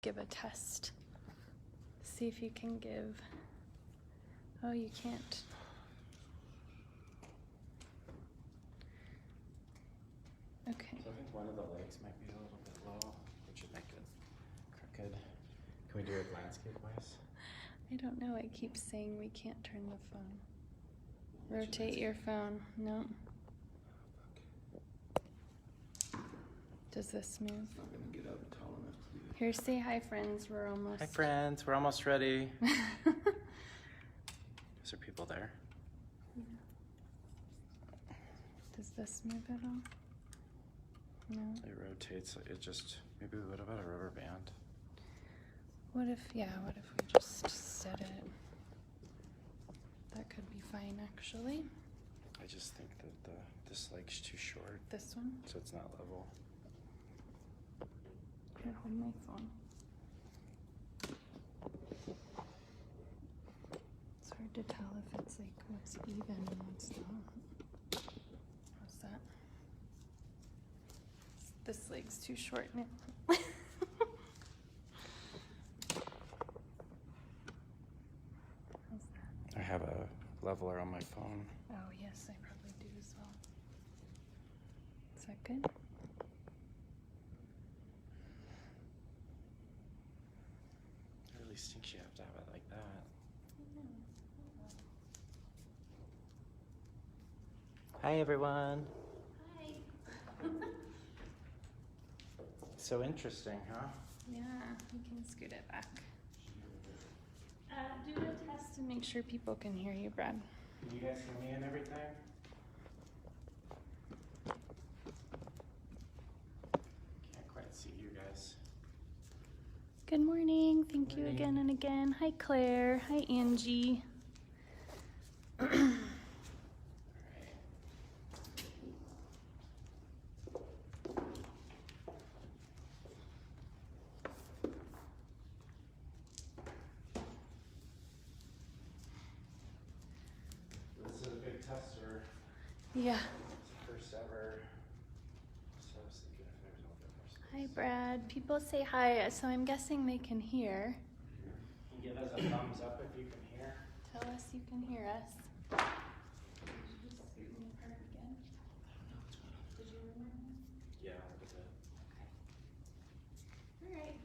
give a test. See if you can give. Oh, you can't. Okay. So I think one of the legs might be a little bit low, which would make it crooked. Can we do it landscape-wise? I don't know. It keeps saying we can't turn the phone. Rotate your phone. No. Does this move? It's not gonna get up tall enough to do it. Here, say hi, friends. We're almost. Hi, friends. We're almost ready. Is there people there? Yeah. Does this move at all? No. It rotates. It just, maybe what about a rubber band? What if we just set it? That could be fine, actually. I just think that this leg's too short. This one? So it's not level. Here, hold my phone. It's hard to tell if it's like what's even and what's not. How's that? This leg's too short now. How's that? I have a leveler on my phone. Oh, yes, I probably do as well. Is that good? It really stinks you have to have it like that. Hi, everyone. Hi. So interesting, huh? Yeah, we can scoot it back. Do a test and make sure people can hear you, Brad. Can you guys hear me and everything? Can't quite see you guys. Good morning. Thank you Morning. again and again. Hi, Claire. Hi, Angie. This is a big tester. Yeah. It's the first ever. So I was thinking if there's no difference. Hi, Brad. People say hi, so I'm guessing they can hear. Can you give us a thumbs up if you can hear? Tell us you can hear us. Did you just scoot me apart again? Did you remember? Yeah, a little bit. Okay. All right.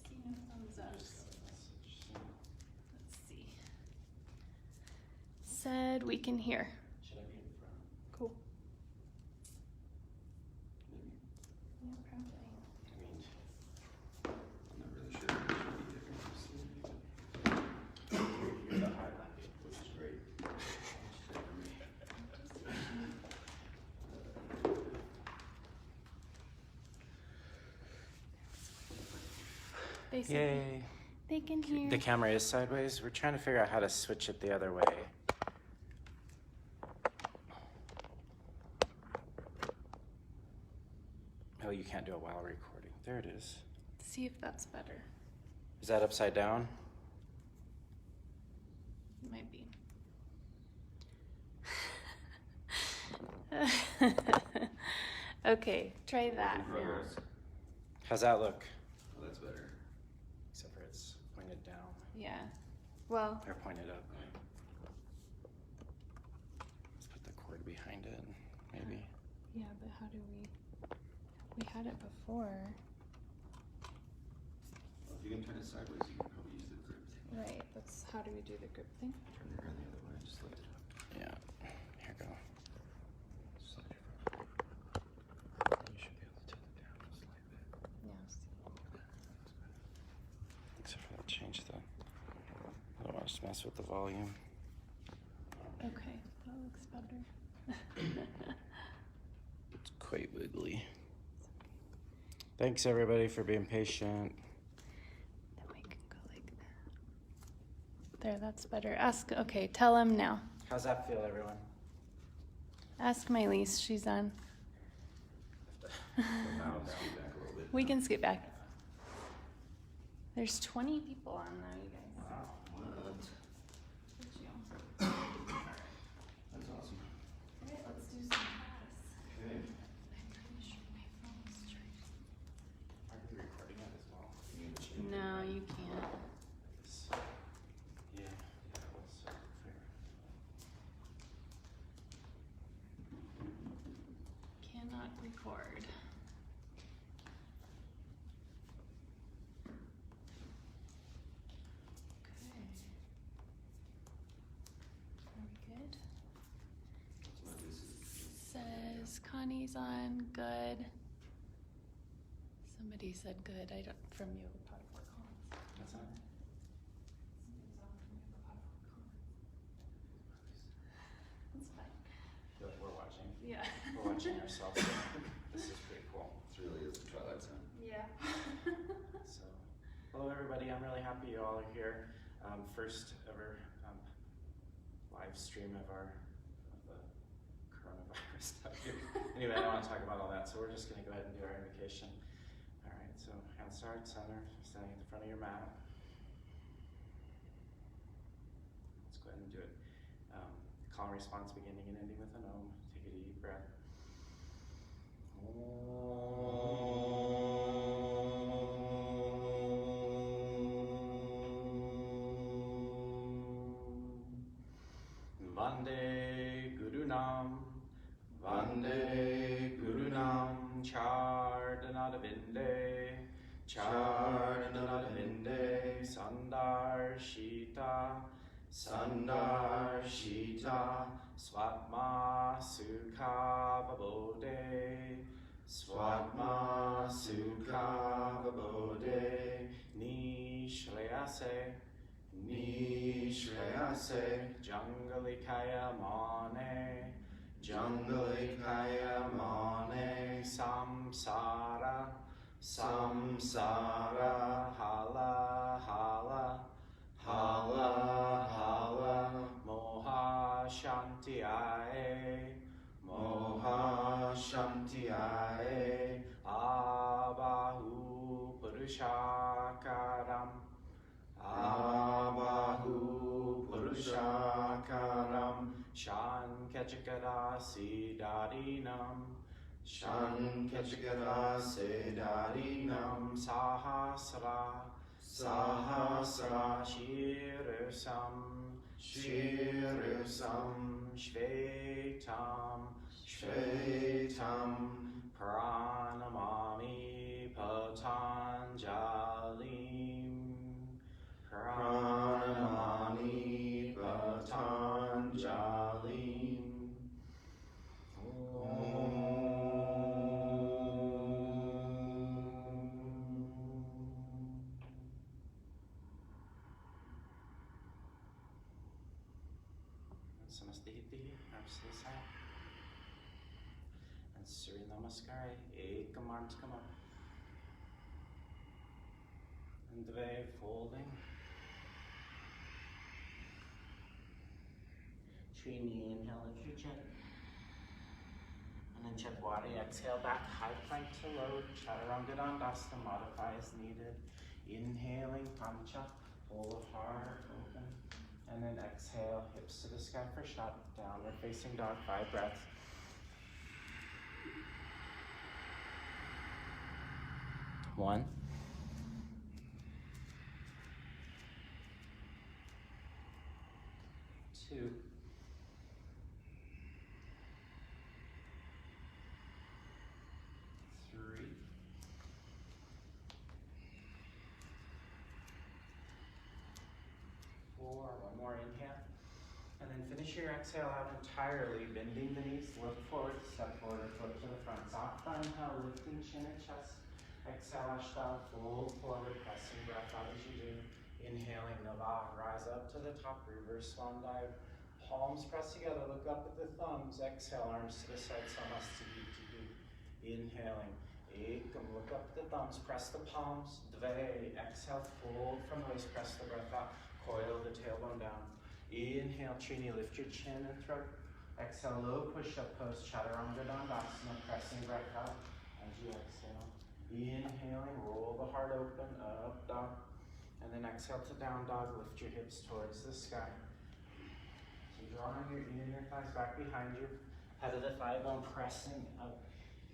See no thumbs up. Just got a message. Let's see. Said we can hear. Should I be in front? Cool. Yeah, probably. I mean, I'm not really sure if it should be different from Steve, you're the highlight. which is great. Which is great for me. Basically, Yay. they can hear. The camera is sideways. We're trying to figure out how to switch it the other way. Oh, you can't do it while recording. There it is. See if that's better. Is that upside down? Might be. Okay, try that now. Progress. How's that look? Oh, that's better. Except for it's pointed down Yeah. Well, or pointed up. Let's put the cord behind it, maybe. yeah, but how do we? We had it before. Well, if you can turn it sideways, you can probably use the grip thing. Right. That's how do we do the grip thing? Turn it around the other way, just lift it up. Yeah. Here we go. Slide it from. You should be able to tilt it down a slight bit. Yes. Except for that change the. I don't want to mess with the volume. Okay, that looks better. It's quite wiggly. Thanks everybody for being patient. Then we can go like that. There, that's better. Ask. Okay, tell him now. How's that feel, everyone? Ask Maj-Lis. She's on. Now, scoot back a little bit. We can scoot back. There's 20 people on now, you guys. Wow. What? Good you. That's awesome. All right, let's do some class. Okay. I'm pretty sure my phone is charged. not record. Okay. Are we good? Says Connie's on, good. Somebody said good, I don't, from you, probably for Collins. That's on. Somebody's on from you, probably for Collins. That's fine. I feel like we're watching. Yeah. We're watching ourselves. This is pretty cool. It really is the Twilight Zone. Yeah. So, hello everybody. I'm really happy you all are here. First ever live stream of the coronavirus stuff here. Anyway, I don't want to talk about all that, so we're just going to go ahead and do our invocation. All right. So hands start center, standing at the front of your mat. Let's go ahead and do it. Call and response beginning and ending with an Om. Take a deep breath. Vande Gurunam, Vande Gurunam, Chardanaravinde, Chardanaravinde, Sandar Shita, Sandar Shita, Swatma Sukha Vabode, Swatma Sukha Vabode, Nishreyase, Nishreyase, Jangalikaya Mane, Jangalikaya Mane, Samsara, Samsara, Hala, Hala, Hala, Hala, Moha Shanti Aye, Moha Shanti Aye, Abahu Purushakaram, Abahu Purushakaram, Shankachakara Siddharinam, Shankachakara Siddharinam, Sahasra, Sahasra, Shirusam, Shirusam, Shvetam, Shvetam, Pranamami Patanjalim, Pranamami Patanjalim. Samastiti, Namaste, and Surya Namaskar, Ekam arms come up. And Dve folding. Trini, inhale, lift your chin. And then Chatwari, exhale back, high plank to low. Chaturanga Dandasana, modify as needed. Inhaling, Pancha, pull the heart open. And then exhale, hips to the sky for shot. Downward facing dog, 5 breaths. One. Two. Three. 4. One more inhale. And then finish your exhale out entirely, bending the knees, look forward, step forward, foot to the front. Sakta inhale, lifting chin and chest. Exhale, Ashtanga, fold forward, pressing breath out as you do. Inhaling, Navah, rise up to the top, reverse swan dive. Palms press together, look up at the thumbs. Exhale, arms to the side, Samastiti. Inhaling, Ekam, look up at the thumbs, press the palms. Dve, exhale, fold from the waist, press the breath out. Coil the tailbone down. Inhale, Trini, lift your chin and throat. Exhale, low push-up pose, Chaturanga Dandasana, pressing breath out as you exhale. Inhaling, roll the heart open, up dog. And then exhale to down dog, lift your hips towards the sky. So drawing your inner thighs back behind you, head of the thigh bone pressing up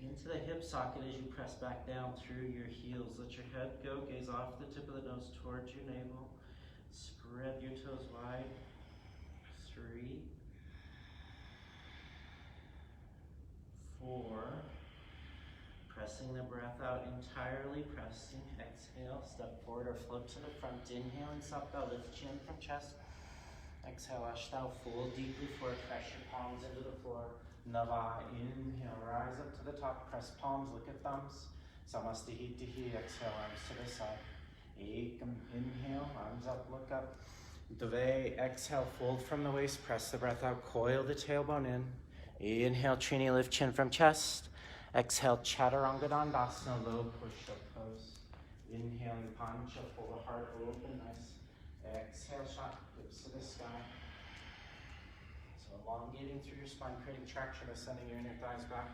into the hip socket as you press back down through your heels. Let your head go, gaze off the tip of the nose towards your navel. Spread your toes wide. 3, 4, Pressing the breath out entirely, pressing, exhale, step forward or float to the front, inhaling, Sapta, lift chin from chest. Exhale, Ashtanga, fold deeply forward, press your palms into the floor. Nava, inhale, rise up to the top, press palms, look at thumbs. Samastihitihi, exhale, arms to the side. Ekam, inhale, arms up, look up. Dve, exhale, fold from the waist, press the breath out, coil the tailbone in. Inhale, Trini, lift chin from chest. Exhale, Chaturanga Dandasana, low push-up pose. Inhaling, Pancha, pull the heart open, nice. Exhale, shot, hips to the sky. So elongating through your spine, creating traction, ascending your inner thighs back.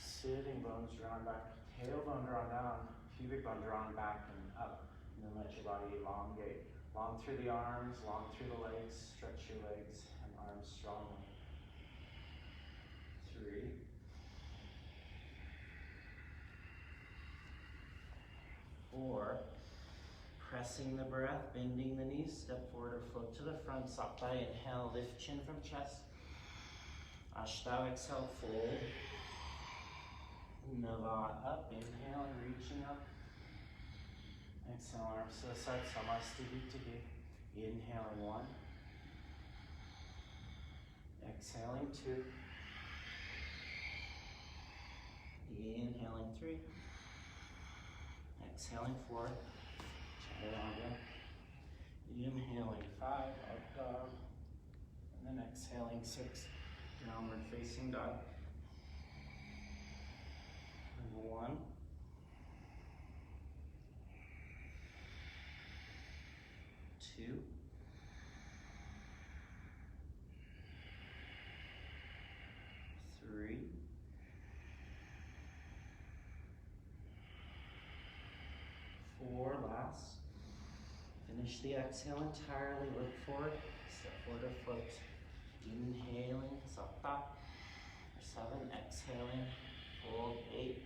Sitting bones drawn back, tailbone drawn down, pubic bone drawn back and up. And then let your body elongate. Long through the arms, long through the legs. Stretch your legs and arms strongly. 3. 4. Pressing the breath, bending the knees, step forward or float to the front. Sapta, inhale, lift chin from chest. Ashtanga, exhale, fold. Nava, up, inhale and reaching up. Exhale, arms to the side, Samastihitihi. Inhaling 1. Exhaling 2. Inhaling 3. Exhaling 4. Chaturanga. Inhaling 5, up dog. And then exhaling 6, downward facing dog. And 1. 2. 3. 4, last. Finish the exhale entirely, look forward, step forward or float. Inhaling, Sapta. 7, exhaling, fold, 8.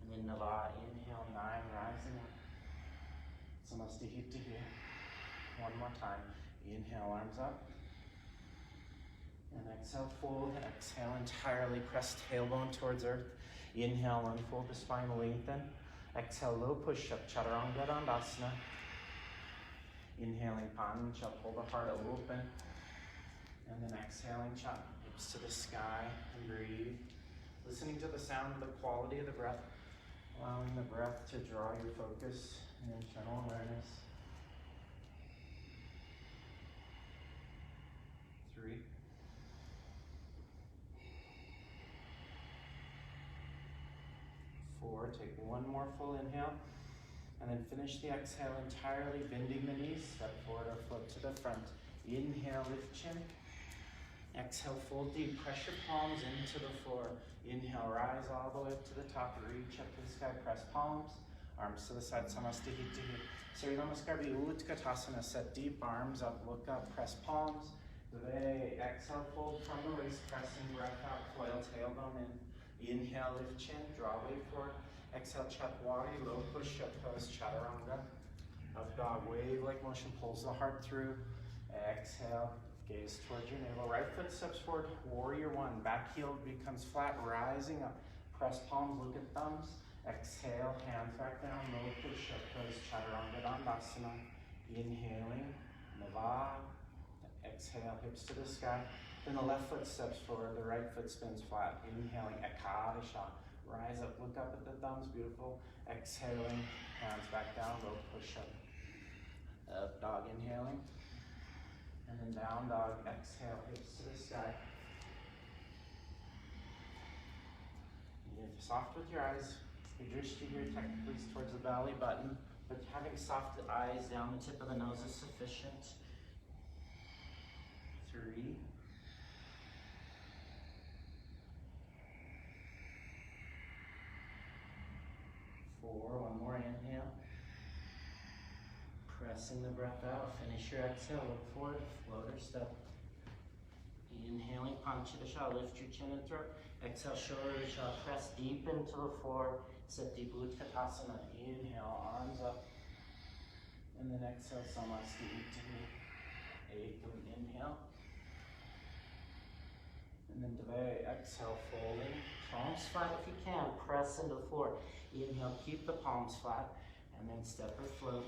And then Nava, inhale, 9, rising up. Samastihitihi. One more time. Inhale, arms up. And exhale, fold. Exhale entirely, press tailbone towards earth. Inhale, unfold the spine, lengthen. Exhale, low push-up, Chaturanga Dandasana. Inhaling, Pancha, pull the heart open. And then exhaling, chop, hips to the sky, and breathe. Listening to the sound of the quality of the breath, allowing the breath to draw your focus and internal awareness. 3. 4, take one more full inhale, and then finish the exhale entirely, bending the knees, step forward or float to the front. Inhale, lift chin. Exhale, fold deep, press your palms into the floor. Inhale, rise all the way up to the top, reach up to the sky, press palms, arms to the side, Samastihitihi. Surya Namaskar, Utkatasana, set deep, arms up, look up, press palms. Exhale, fold from the waist, pressing breath out, coil tailbone in. Inhale, lift chin, draw weight forward. Exhale, Chatwari, low push-up pose, Chaturanga. Up dog, wave-like motion, pulls the heart through. Exhale, gaze towards your navel. Right foot steps forward, warrior 1. Back heel becomes flat, rising up. Press palms, look at thumbs. Exhale, hands back down, low push-up pose, Chaturanga Dandasana. Inhaling, Nava. Exhale, hips to the sky. Then the left foot steps forward, the right foot spins flat. Inhaling, Ekadasha. Rise up, look up at the thumbs, beautiful. Exhaling, hands back down, low push-up. Up dog, inhaling. And then down dog, exhale, hips to the sky. You're soft with your eyes. Your drishti here technically is towards the belly button, but having soft eyes down the tip of the nose is sufficient. 3. 4, one more inhale. Pressing the breath out, finish your exhale, look forward, floater step. Inhaling, Panchadasha, lift your chin and throat. Exhale, Shoradasha, press deep into the floor. Sit deep, Utkatasana. Inhale, arms up. And then exhale, Samastihitihi. Ekam, inhale. And then Dve, exhale, folding. Palms flat if you can. Press into the floor. Inhale, keep the palms flat. And then step or float.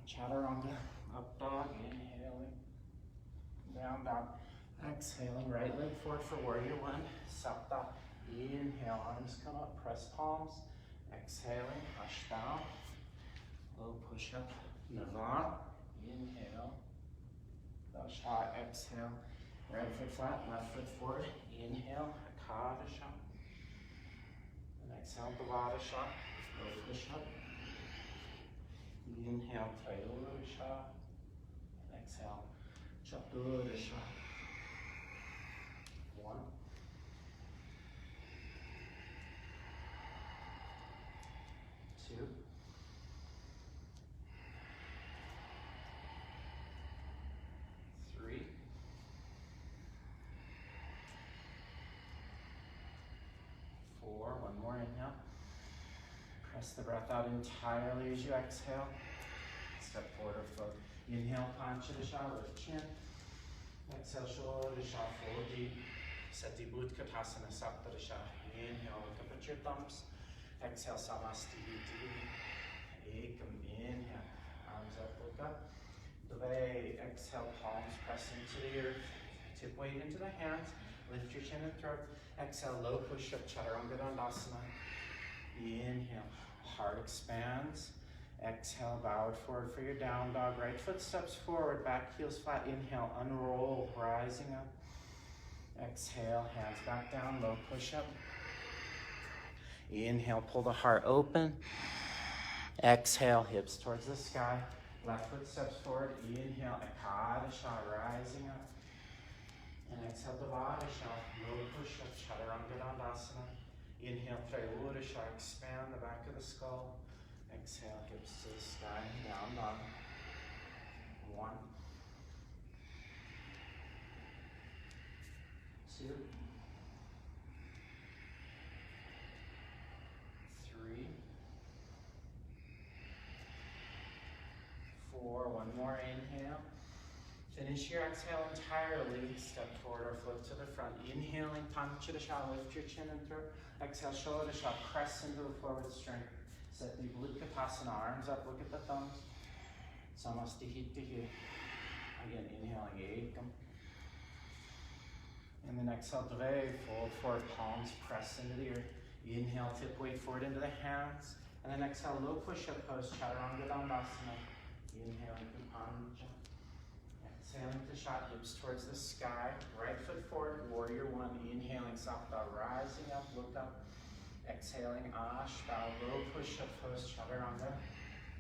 Chaturanga, up dog, inhaling. Down dog. Exhaling, right leg forward for warrior one. Sapta. Inhale, arms come up, press palms. Exhaling, Ashtanga. Low push up. Nava. Inhale. Dasha, exhale. Right foot flat, left foot forward. Inhale, Akadasha. And exhale, Bhavadasha. Low push up. Inhale, Trayodasha. And exhale, Chaturasha. 1. 2. 3. 4. One more inhale. Press the breath out entirely as you exhale. Step forward or float. Inhale, Panchadasha, lift chin. Exhale, Shodasha, fold deep. Sati Utkatasana, Saptadasha. Inhale, look up at your thumbs. Exhale, Samasti. Ekam, inhale. Arms up, look up. Dve, exhale, palms press into the earth. Tip weight into the hands. Lift your chin and throat. Exhale, low push up, Chaturanga Dandasana. Inhale, heart expands. Exhale, bow it forward for your down dog. Right foot steps forward, back heels flat. Inhale, unroll, rising up. Exhale, hands back down, low push up. Inhale, pull the heart open. Exhale, hips towards the sky. Left foot steps forward. Inhale, Akadasha, rising up. And exhale, Devadasha, low push up, Chaturanga Dandasana. Inhale, Trayodasha, expand the back of the skull. Exhale, hips to the sky, down dog. 1. 2. 3. 4. One more inhale. Finish your exhale entirely. Step forward or float to the front. Inhaling, Panchadasha, lift your chin and throat. Exhale, Shodasha, press into the floor with strength. Set the Utkatasana, arms up, look at the thumbs. Samastihitihi. Again, inhaling, Ekam. And then exhale, Dve, fold forward, palms press into the earth. Inhale, tip weight forward into the hands. And then exhale, low push-up pose, Chaturanga Dandasana. Inhaling, Pancha. Exhaling to shot, hips towards the sky. Right foot forward, warrior one. Inhaling, Sapta, rising up, look up. Exhaling, Ashta, low push-up pose, Chaturanga.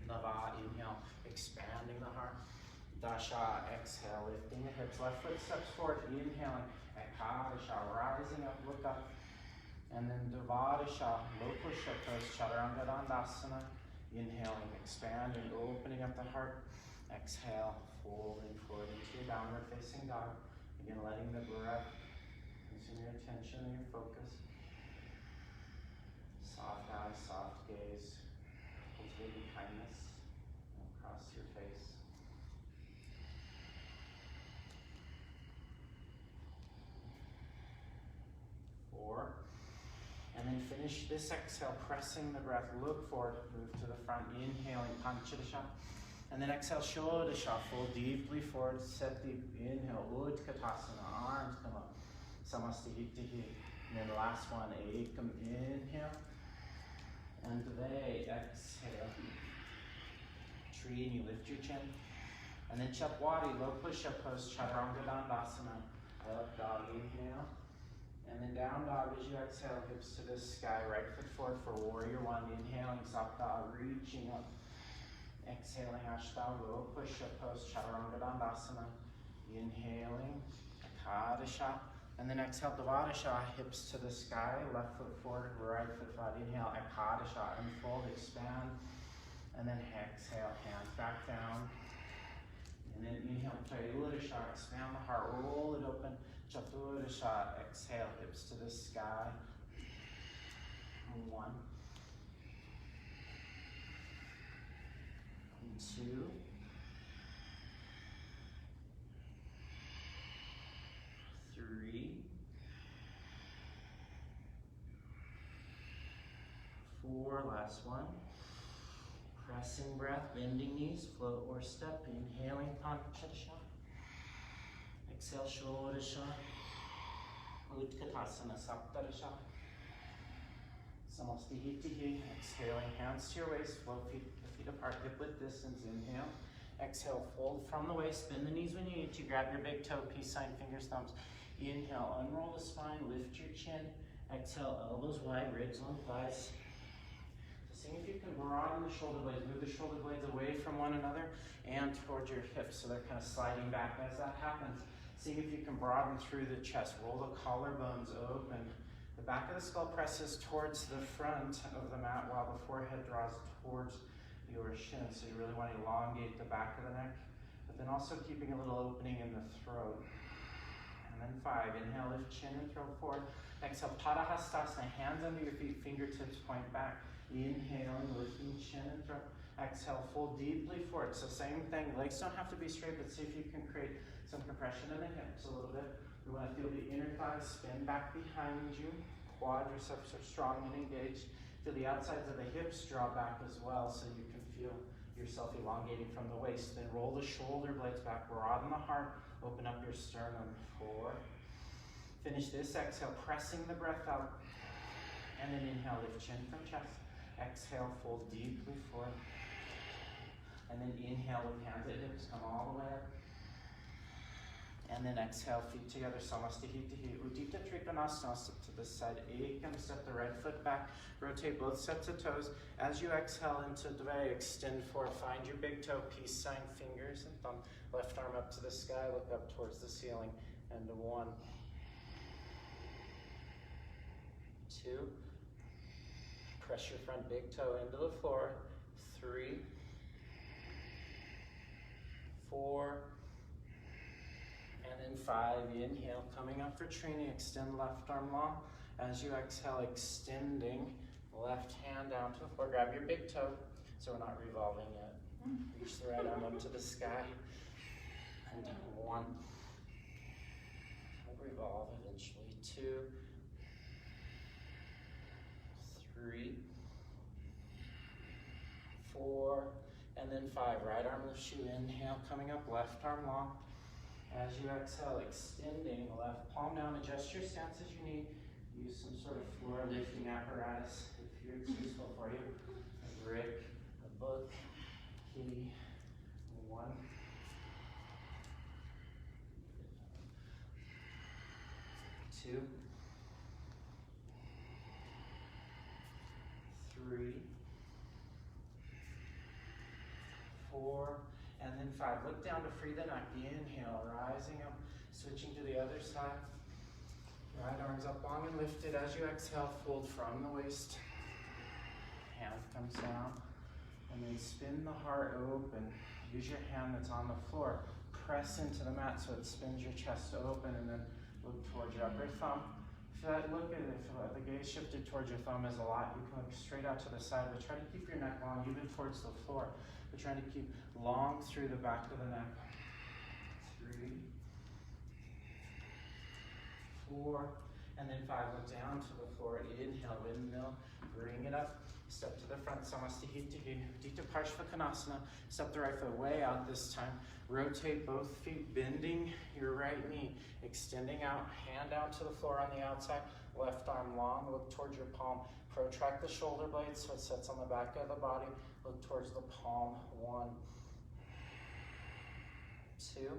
Nava, inhale, expanding the heart. Dasha, exhale, lifting the hips. Left foot steps forward, inhaling. Ekadasha, rising up, look up. And then Devadasha, low push-up pose, Chaturanga Dandasana. Inhaling, expanding, opening up the heart. Exhale, folding forward into your downward facing dog. Again, letting the breath consume your attention and your focus. Soft eyes, soft gaze, cultivating kindness across your face. 4. And then finish this exhale, pressing the breath. Look forward, move to the front, inhaling, Panchadasha. And then exhale, Shodasha, fold deeply forward, set deep. Inhale, Utkatasana, arms come up. Samastihitihi. And then last one, Ekam, inhale. And Dve, exhale. Tree, and you lift your chin. And then Chapwadi, low push-up pose, Chaturanga Dandasana. Up dog, inhale. And then down dog as you exhale, hips to the sky. Right foot forward for warrior one. Inhaling, Sapta, reaching up. Exhaling, Ashtanga, low push-up pose, Chaturanga Dandasana. Inhaling, Akadasha. And then exhale, Devadasha, hips to the sky. Left foot forward, right foot flat. Inhale, Akadasha, unfold, expand. And then exhale, hands back down. And then inhale, Trayodasha, expand the heart, roll it open. Chaturasha, exhale, hips to the sky. 1. 2. 3. last one. Pressing breath, bending knees, float or step, inhaling, Panchadasha. Exhale, Shodasha. Utkatasana, Saptadasha. Samastihitihi. Exhaling, hands to your waist, float the feet apart, hip width distance, inhale. Exhale, fold from the waist, bend the knees when you need to, grab your big toe, peace sign, fingers, thumbs. Inhale, unroll the spine, lift your chin. Exhale, elbows wide, ribs on thighs. So seeing if you can broaden the shoulder blades, move the shoulder blades away from one another and towards your hips, so they're kind of sliding back as that happens. Seeing if you can broaden through the chest, roll the collarbones open. The back of the skull presses towards the front of the mat while the forehead draws towards your shin. So you really want to elongate the back of the neck, but then also keeping a little opening in the throat. And then 5, inhale, lift chin and throat forward. Exhale, Padahastasana, hands under your feet, fingertips point back. Inhaling, lifting chin and throat. Exhale, fold deeply forward. So same thing, legs don't have to be straight, but see if you can create some compression in the hips a little bit. We want to feel the inner thighs spin back behind you. Quadriceps are strong and engaged. Feel the outsides of the hips draw back as well, so you can feel yourself elongating from the waist. Then roll the shoulder blades back, broaden the heart, open up your sternum. 4. Finish this, exhale, pressing the breath out. And then inhale, lift chin from chest. Exhale, fold deeply forward. And then inhale with hands at hips, come all the way up. And then exhale, feet together, Samastihitihi, Udita Trikonasana, step to the side, Ekam, step the right foot back, rotate both sets of toes. As you exhale into Dve, extend forward, find your big toe, peace sign, fingers and thumb, left arm up to the sky, look up towards the ceiling, and 1, 2, press your front big toe into the floor, 3, 4, and then 5, inhale, coming up for training, extend left arm long. As you exhale, extending left hand down to the floor, grab your big toe, so we're not revolving yet. Reach the right arm up to the sky, and 1, revolve eventually, 2, 3, 4, and then 5, right arm lifts you, inhale, coming up, left arm long. As you exhale, extending the left palm down, adjust your stance as you need. Use some sort of floor lifting apparatus if it's useful for you. A brick, a book, kitty. 1, 2, 3, 4, and then 5. Look down to free the neck. Inhale, rising up, switching to the other side. Right arms up long and lifted. As you exhale, fold from the waist. Hand comes down. And then spin the heart open. Use your hand that's on the floor. Press into the mat so it spins your chest open, and then look towards your upper thumb. If the gaze shifted towards your thumb is a lot, you can look straight out to the side, but try to keep your neck long, even towards the floor. But trying to keep long through the back of the neck. 3, 4, and then 5. Look down to the floor. Inhale, windmill, bring it up. Step to the front, Samastihitihi, Udita Parshvakonasana. Step the right foot way out this time. Rotate both feet, bending your right knee, extending out, hand down to the floor on the outside. Left arm long, look towards your palm. Protract the shoulder blades so it sits on the back of the body. Look towards the palm. 1, 2,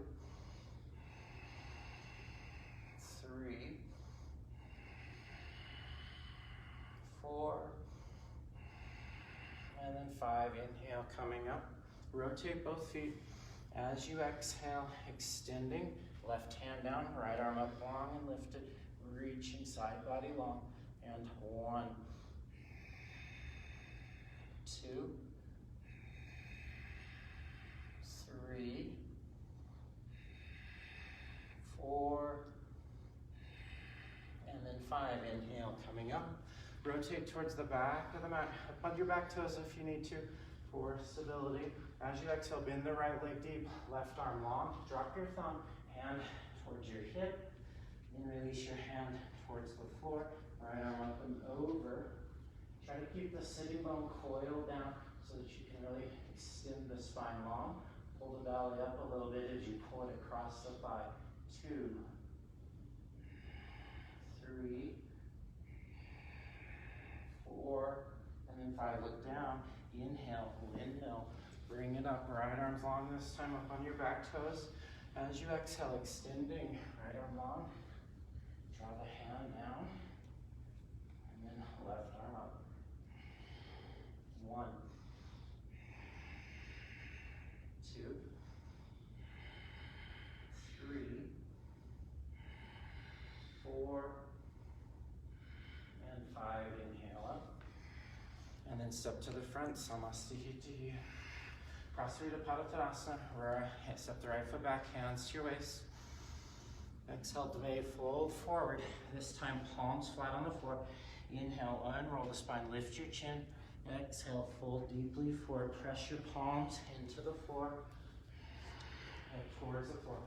3, 4, and then 5. Inhale, coming up. Rotate both feet. As you exhale, extending. Left hand down, right arm up long and lifted. Reaching side body long. And 1, 2, 3, 4, and then 5. Inhale, coming up. Rotate towards the back of the mat. Up on your back toes if you need to for stability. As you exhale, bend the right leg deep. Left arm long. Drop your thumb. Hand towards your hip. Then release your hand towards the floor. Right arm up and over. Try to keep the sitting bone coiled down so that you can really extend the spine long. Pull the belly up a little bit as you pull it across the thigh. 2, 3, 4, and then 5. Look down. Inhale, windmill. Bring it up. Right arms long this time, up on your back toes. As you exhale, extending. Right arm long. Draw the hand down. And then left arm up. 1, 2, 3, 4, and 5. Inhale up. And then step to the front, Samastihiti. Prasarita Padottanasana, step the right foot back, hands to your waist. Exhale, Dve, fold forward. This time, palms flat on the floor. Inhale, unroll the spine, lift your chin. Exhale, fold deeply forward. Press your palms into the floor, and towards the floor.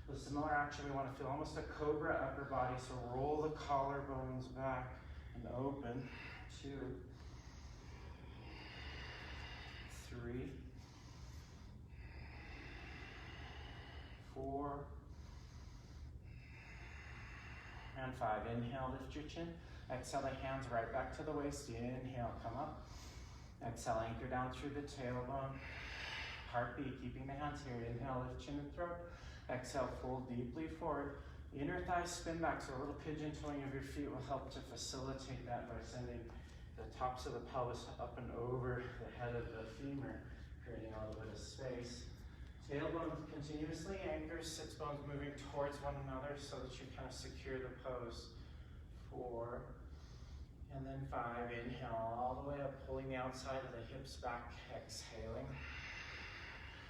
With similar action, we want to feel almost a cobra upper body, so roll the collarbones back and open. 2, 3, 4, and 5. Inhale, lift your chin. Exhale, the hands right back to the waist. Inhale, come up. Exhale, anchor down through the tailbone. Heartbeat, keeping the hands here. Inhale, lift chin and throat. Exhale, fold deeply forward. Inner thighs spin back, so a little pigeon toeing of your feet will help to facilitate that by sending the tops of the pelvis up and over the head of the femur, creating a little bit of space. Tailbone continuously anchors, sits bones moving towards one another so that you kind of secure the pose. 4, and then 5. Inhale all the way up, pulling the outside of the hips back, exhaling.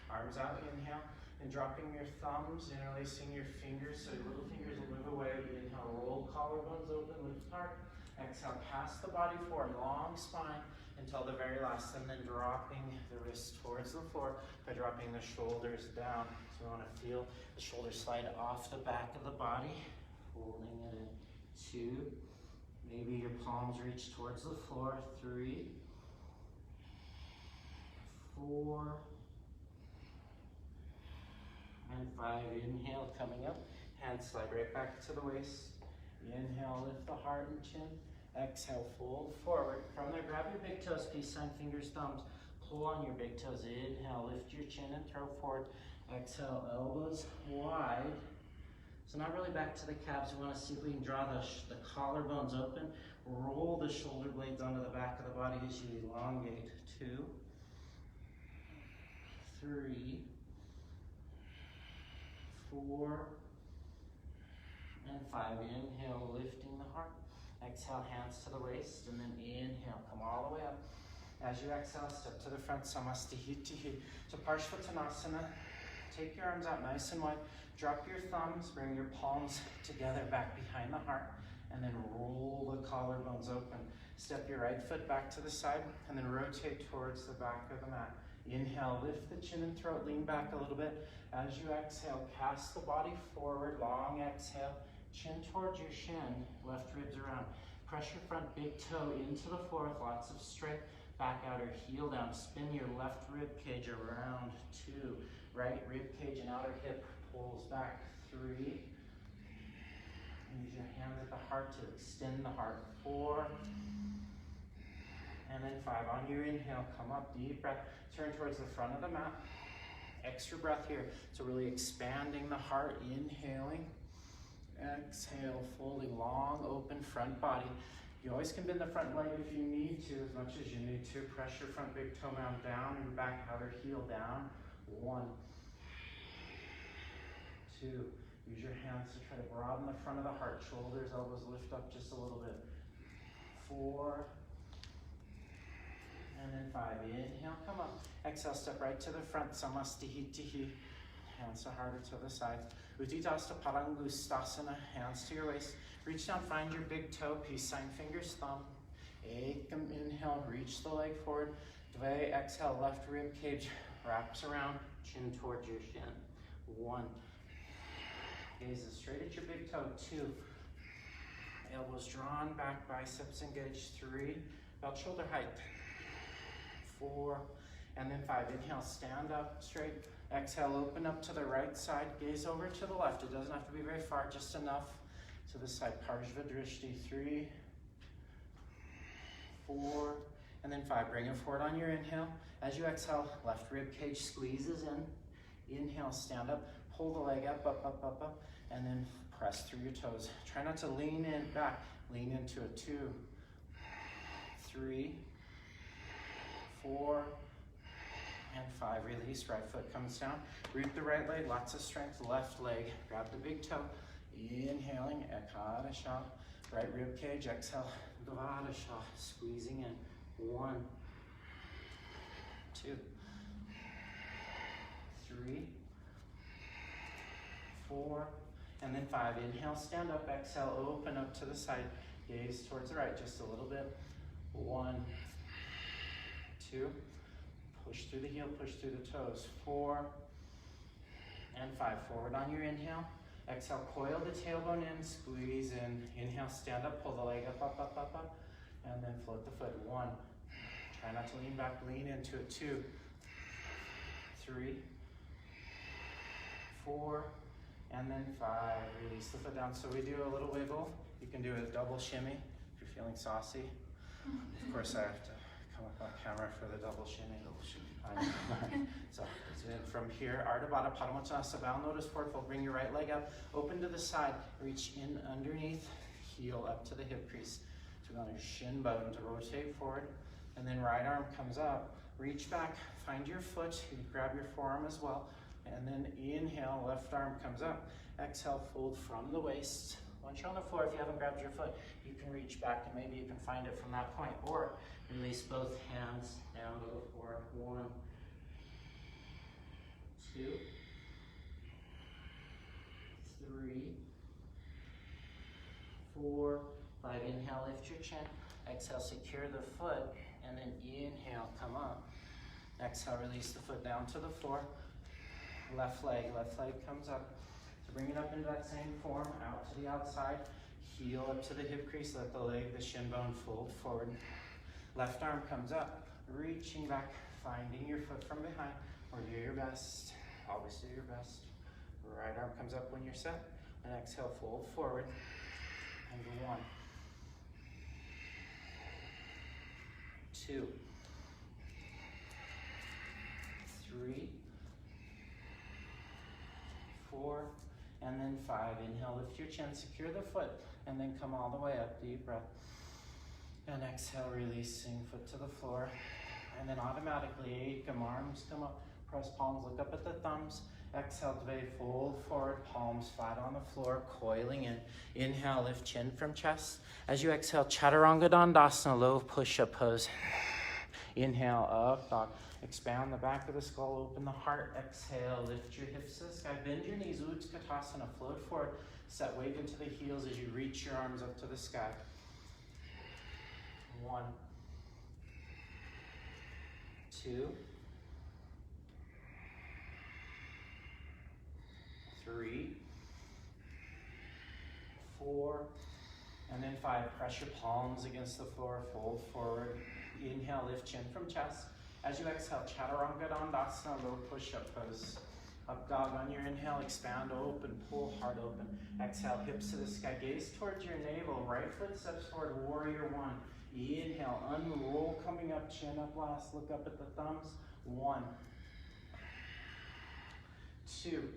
Arms out, inhale, and dropping your thumbs, interlacing your fingers so your little fingers will move away. Inhale, roll collarbones open, lift heart. Exhale, pass the body forward, long spine until the very last, and then dropping the wrists towards the floor by dropping the shoulders down. So we want to feel the shoulders slide off the back of the body, holding it in 2. Maybe your palms reach towards the floor. 3, 4, and 5. Inhale, coming up. Hands slide right back to the waist. Inhale, lift the heart and chin. Exhale, fold forward. From there, grab your big toes, peace sign, fingers, thumbs. Pull on your big toes. Inhale, lift your chin and throw forward. Exhale, elbows wide. So now really back to the calves. We want to see if we can draw the collarbones open. Roll the shoulder blades onto the back of the body as you elongate. 2, 3, 4, and 5. Inhale, lifting the heart. Exhale, hands to the waist, and then inhale, come all the way up. As you exhale, step to the front, Samastihiti. So Parshvattanasana, take your arms out nice and wide. Drop your thumbs, bring your palms together back behind the heart, and then roll the collarbones open. Step your right foot back to the side, and then rotate towards the back of the mat. Inhale, lift the chin and throat, lean back a little bit. As you exhale, pass the body forward, long exhale, chin towards your shin, left ribs around. Press your front big toe into the floor with lots of strength. Back outer heel down, spin your left rib cage around. 2, right rib cage and outer hip pulls back. 3, use your hands at the heart to extend the heart. 4, and then 5. On your inhale, come up, deep breath. Turn towards the front of the mat. Extra breath here. So really expanding the heart, inhaling. Exhale, folding long, open front body. You always can bend the front leg if you need to, as much as you need to. Press your front big toe mound down and back outer heel down. 1, 2. Use your hands to try to broaden the front of the heart. Shoulders, elbows lift up just a little bit. 4, and then 5. Inhale, come up. Exhale, step right to the front. Samastihiti. Hands to heart or to the sides. Utthita Parangustasana, hands to your waist. Reach down, find your big toe, peace sign, fingers, thumb. Ekam, inhale, reach the leg forward. Dve, exhale, left rib cage wraps around, chin towards your shin. 1. Gaze straight at your big toe. 2. Elbows drawn back, biceps engaged. 3, about shoulder height. 4, and then 5. Inhale, stand up straight. Exhale, open up to the right side, gaze over to the left. It doesn't have to be very far, just enough to the side. Parshva Drishti. 3, 4, and then 5. Bring it forward on your inhale. As you exhale, left rib cage squeezes in. Inhale, stand up, pull the leg up, up, and then press through your toes. Try not to lean in back. Lean into a 2, 3, 4, and 5. Release, right foot comes down. Root the right leg, lots of strength. Left leg, grab the big toe. Inhaling, Ekadasha. Right rib cage, exhale, Dvadasha. Squeezing in. 1, 2, 3, 4, and then 5. Inhale, stand up, exhale, open up to the side. Gaze towards the right just a little bit. 1, 2, push through the heel, push through the toes. 4, and 5. Forward on your inhale. Exhale, coil the tailbone in, squeeze in. Inhale, stand up, pull the leg up, and then float the foot. 1, try not to lean back, lean into it. 2, 3, 4, and then 5. Release the foot down. So we do a little wiggle. You can do a double shimmy if you're feeling saucy. Of course, I have to come up on camera for the double shimmy. So from here, Ardha Baddha Padangusthasana, bow notice forward fold. Bring your right leg up, open to the side, reach in underneath, heel up to the hip crease. So we're on your shin bone to rotate forward, and then right arm comes up. Reach back, find your foot. You grab your forearm as well, and then inhale, left arm comes up. Exhale, fold from the waist. Once you're on the floor, if you haven't grabbed your foot, you can reach back and maybe you can find it from that point, or release both hands down to the floor. 1, 2, 3, 4, 5. Inhale, lift your chin. Exhale, secure the foot, and then inhale, come up. Exhale, release the foot down to the floor. Left leg comes up. So bring it up into that same form, out to the outside. Heel up to the hip crease, let the leg, the shin bone fold forward. Left arm comes up, reaching back, finding your foot from behind, or do your best. Always do your best. Right arm comes up when you're set, and exhale, fold forward. And 1, 2, 3, 4, and then 5. Inhale, lift your chin, secure the foot, and then come all the way up, deep breath. And exhale, releasing foot to the floor. And then automatically, Ekam, arms come up, press palms, look up at the thumbs. Exhale, Dve, fold forward, palms flat on the floor, coiling in. Inhale, lift chin from chest. As you exhale, Chaturanga Dandasana, low push-up pose. Inhale, up dog. Expand the back of the skull, open the heart. Exhale, lift your hips to the sky. Bend your knees, Utkatasana, float forward. Set weight into the heels as you reach your arms up to the sky. 1, 2, 3, 4, and then 5. Press your palms against the floor, fold forward. Inhale, lift chin from chest. As you exhale, Chaturanga Dandasana, low push-up pose. Up dog on your inhale, expand, open, pull, heart open. Exhale, hips to the sky, gaze towards your navel. Right foot steps forward, warrior 1. Inhale, unroll, coming up, chin up last. Look up at the thumbs. 1, 2.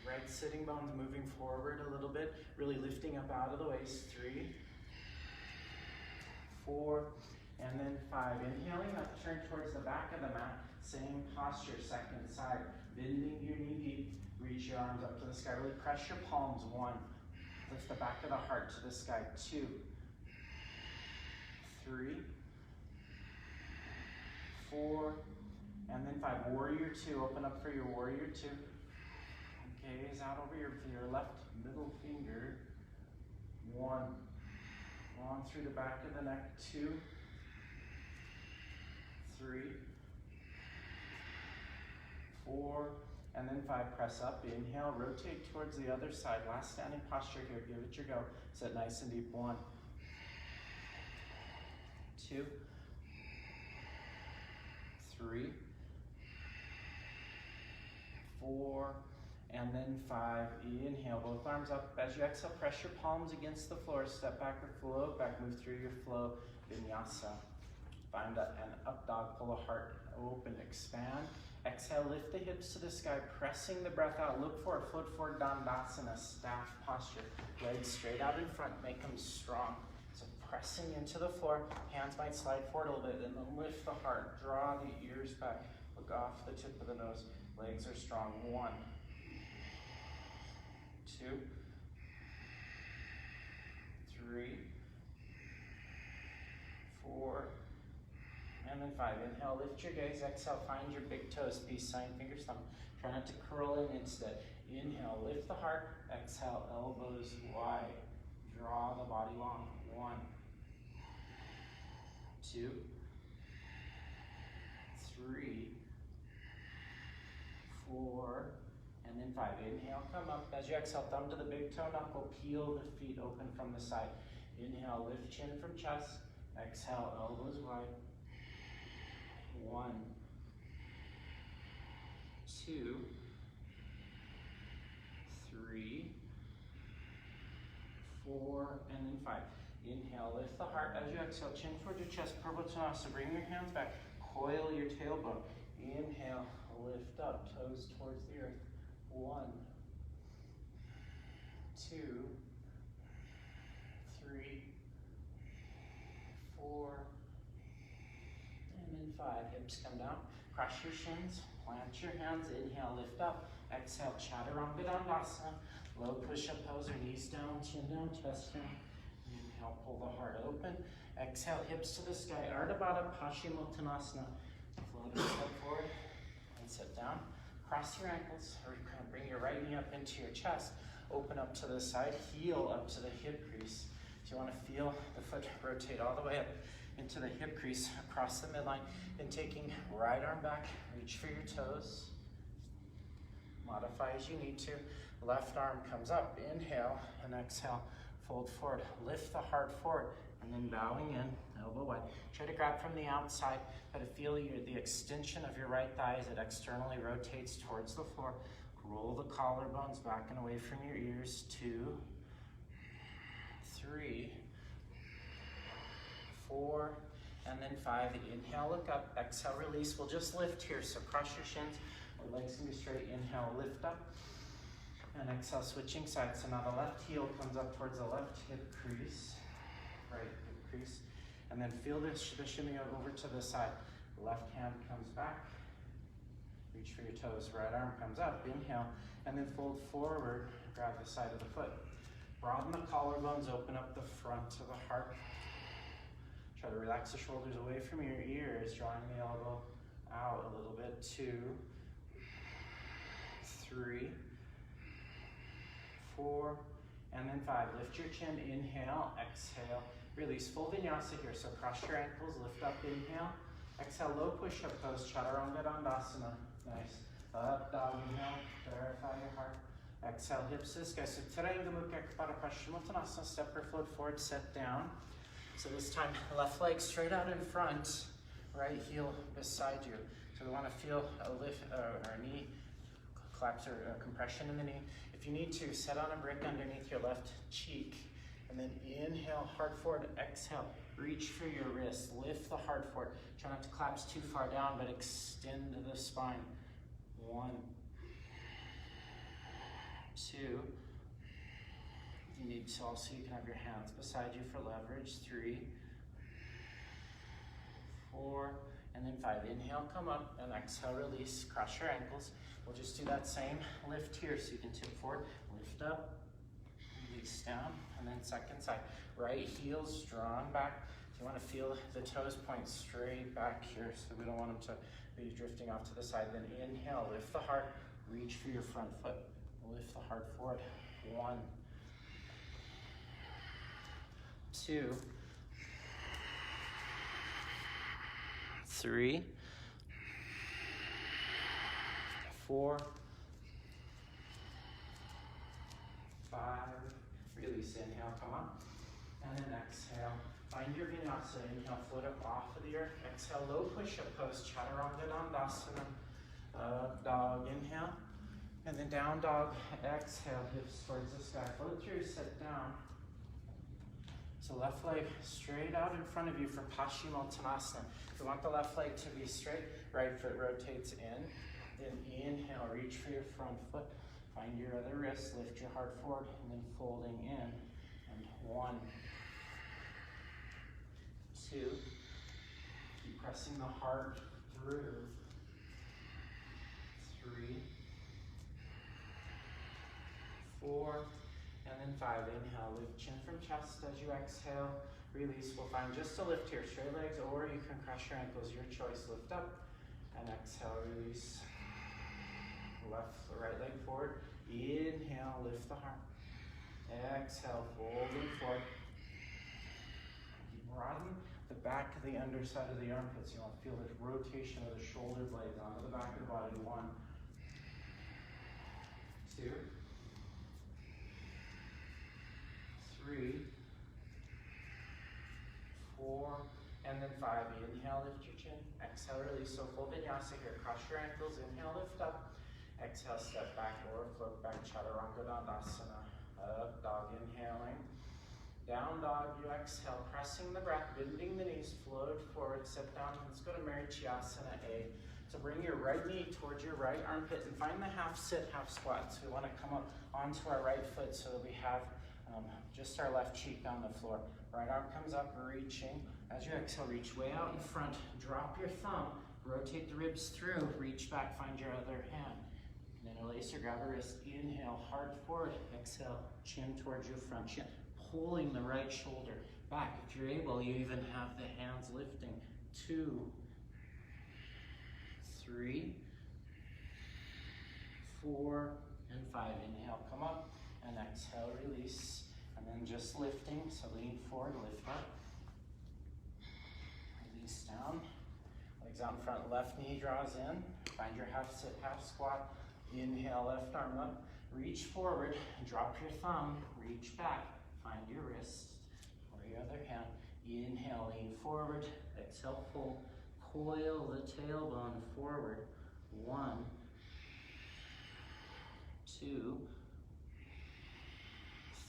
Right sitting bones moving forward a little bit, really lifting up out of the waist. 3, 4, and then 5. Inhaling up, turn towards the back of the mat. Same posture, second side. Bending your knee deep, reach your arms up to the sky. Really press your palms. 1, lift the back of the heart to the sky. 2, 3, 4, and then 5. Warrior 2, open up for your warrior 2. Gaze out over your left middle finger. 1, long through the back of the neck. 2, 3, 4, and then 5. Press up, inhale, rotate towards the other side. Last standing posture here, give it your go. Sit nice and deep. 1, 2, 3, 4, and then 5. Inhale, both arms up. As you exhale, press your palms against the floor. Step back or float back. Move through your flow. Vinyasa. Find an up dog. Pull the heart open. Expand. Exhale, lift the hips to the sky. Pressing the breath out. Look forward. Float forward. Dandasana. Staff posture. Legs straight out in front. Make them strong. So pressing into the floor. Hands might slide forward a little bit. And then lift the heart. Draw the ears back. Look off the tip of the nose. Legs are strong. 1, 2, 3, 4, and then 5. Inhale, lift your gaze. Exhale, find your big toes. Peace sign, finger thumb. Try not to curl in instead. Inhale, lift the heart. Exhale, elbows wide. Draw the body long. 1, 2, 3, 4, and then 5. Inhale, come up. As you exhale, thumb to the big toe knuckle. Peel the feet open from the side. Inhale, lift chin from chest. Exhale, elbows wide. 1, 2, 3, 4, and then 5. Inhale, lift the heart. As you exhale, chin towards your chest. Purvottanasana. Bring your hands back. Coil your tailbone. Inhale, lift up. Toes towards the earth. 1, 2, 3, 4, and then 5. Hips come down. Cross your shins. Plant your hands. Inhale, lift up. Exhale, Chaturanga Dandasana. Low push-up pose or knees down, chin down, chest down. Inhale, pull the heart open. Exhale, hips to the sky. Ardha Baddha Paschimottanasana. Float a step forward and sit down. Cross your ankles, or kind of bring your right knee up into your chest. Open up to the side, heel up to the hip crease. So you want to feel the foot rotate all the way up into the hip crease, across the midline. Then taking right arm back, reach for your toes. Modify as you need to. Left arm comes up, inhale, and exhale, fold forward. Lift the heart forward, and then bowing in, elbow wide. Try to grab from the outside, but feel the extension of your right thigh as it externally rotates towards the floor. Roll the collarbones back and away from your ears. 2, 3, 4, and then 5. Inhale, look up. Exhale, release. We'll just lift here. So cross your shins. The legs can be straight. Inhale, lift up. And exhale, switching sides. So now the left heel comes up towards the left hip crease. Right hip crease. And then feel the shimmy over to the side. Left hand comes back. Reach for your toes. Right arm comes up. Inhale. And then fold forward. Grab the side of the foot. Broaden the collarbones. Open up the front of the heart. Try to relax the shoulders away from your ears. Drawing the elbow out a little bit. 2, 3, 4, and then 5. Lift your chin, inhale, exhale, release. Full vinyasa here, so cross your ankles, lift up, inhale, exhale, low push-up pose, Chaturanga Dandasana. Nice. Up dog, inhale, clarify your heart. Exhale, hips to the sky. So Chaturanga Paschimottanasana, step or float forward, set down. So this time, left leg straight out in front, right heel beside you. So we want to feel a lift, or knee collapse or compression in the knee. If you need to, set on a brick underneath your left cheek, and then inhale, heart forward, exhale, reach for your wrist, lift the heart forward. Try not to collapse too far down, but extend the spine. 1, 2, you need to also, you can have your hands beside you for leverage. 3, 4, and then 5. Inhale, come up, and exhale, release, cross your ankles. We'll just do that same lift here, so you can tip forward, lift up, release down, and then second side. Right heel's drawn back. So you want to feel the toes point straight back here, so we don't want them to be drifting off to the side. Then inhale, lift the heart, reach for your front foot. Lift the heart forward. 1, 2, 3, 4, 5, release, inhale, come on, and then exhale, Find your vinyasa. Inhale, float up off of the earth. Exhale, low push-up pose, chaturanga dandasana. Up dog, inhale. And then down dog, exhale, hips towards the sky. Float through, sit down. So left leg straight out in front of you for Paschimottanasana. If you want the left leg to be straight, right foot rotates in. Then inhale, reach for your front foot. Find your other wrist, lift your heart forward, and then folding in. And 1, 2. Keep pressing the heart through. 3, 4, and then 5. Inhale, lift chin from chest as you exhale. Release. We'll find just a lift here, straight legs, or you can cross your ankles, your choice. Lift up and exhale, release. Right leg forward. Inhale, lift the heart. Exhale, folding forward. Broaden the back of the underside of the armpits. You want to feel the rotation of the shoulder blades onto the back of the body. 1, 2, 3, 4, and then 5. Inhale, lift your chin. Exhale, release. So full vinyasa here. Cross your ankles. Inhale, lift up. Exhale, step back or float back. Chaturanga dandasana. Up dog, inhaling. Down dog, you exhale, pressing the breath, bending the knees, float forward, sit down. Let's go to Marichyasana A. So bring your right knee towards your right armpit and find the half sit, half squat. So we want to come up onto our right foot so that we have just our left cheek on the floor. Right arm comes up, reaching. As you exhale, reach way out in front. Drop your thumb, rotate the ribs through, reach back, find your other hand. And then interlace or grab a wrist. Inhale, heart forward. Exhale, chin towards your front chin. Pulling the right shoulder back. If you're able, you even have the hands lifting. 2, 3, 4, and 5. Inhale, come up, and exhale, release. And then just lifting, so lean forward, lift up. Release down. Legs out in front, left knee draws in. Find your half sit, half squat. Inhale, left arm up. Reach forward, drop your thumb, reach back. Find your wrist or your other hand. Inhale, lean forward. Exhale, pull. Coil the tailbone forward. 1, 2,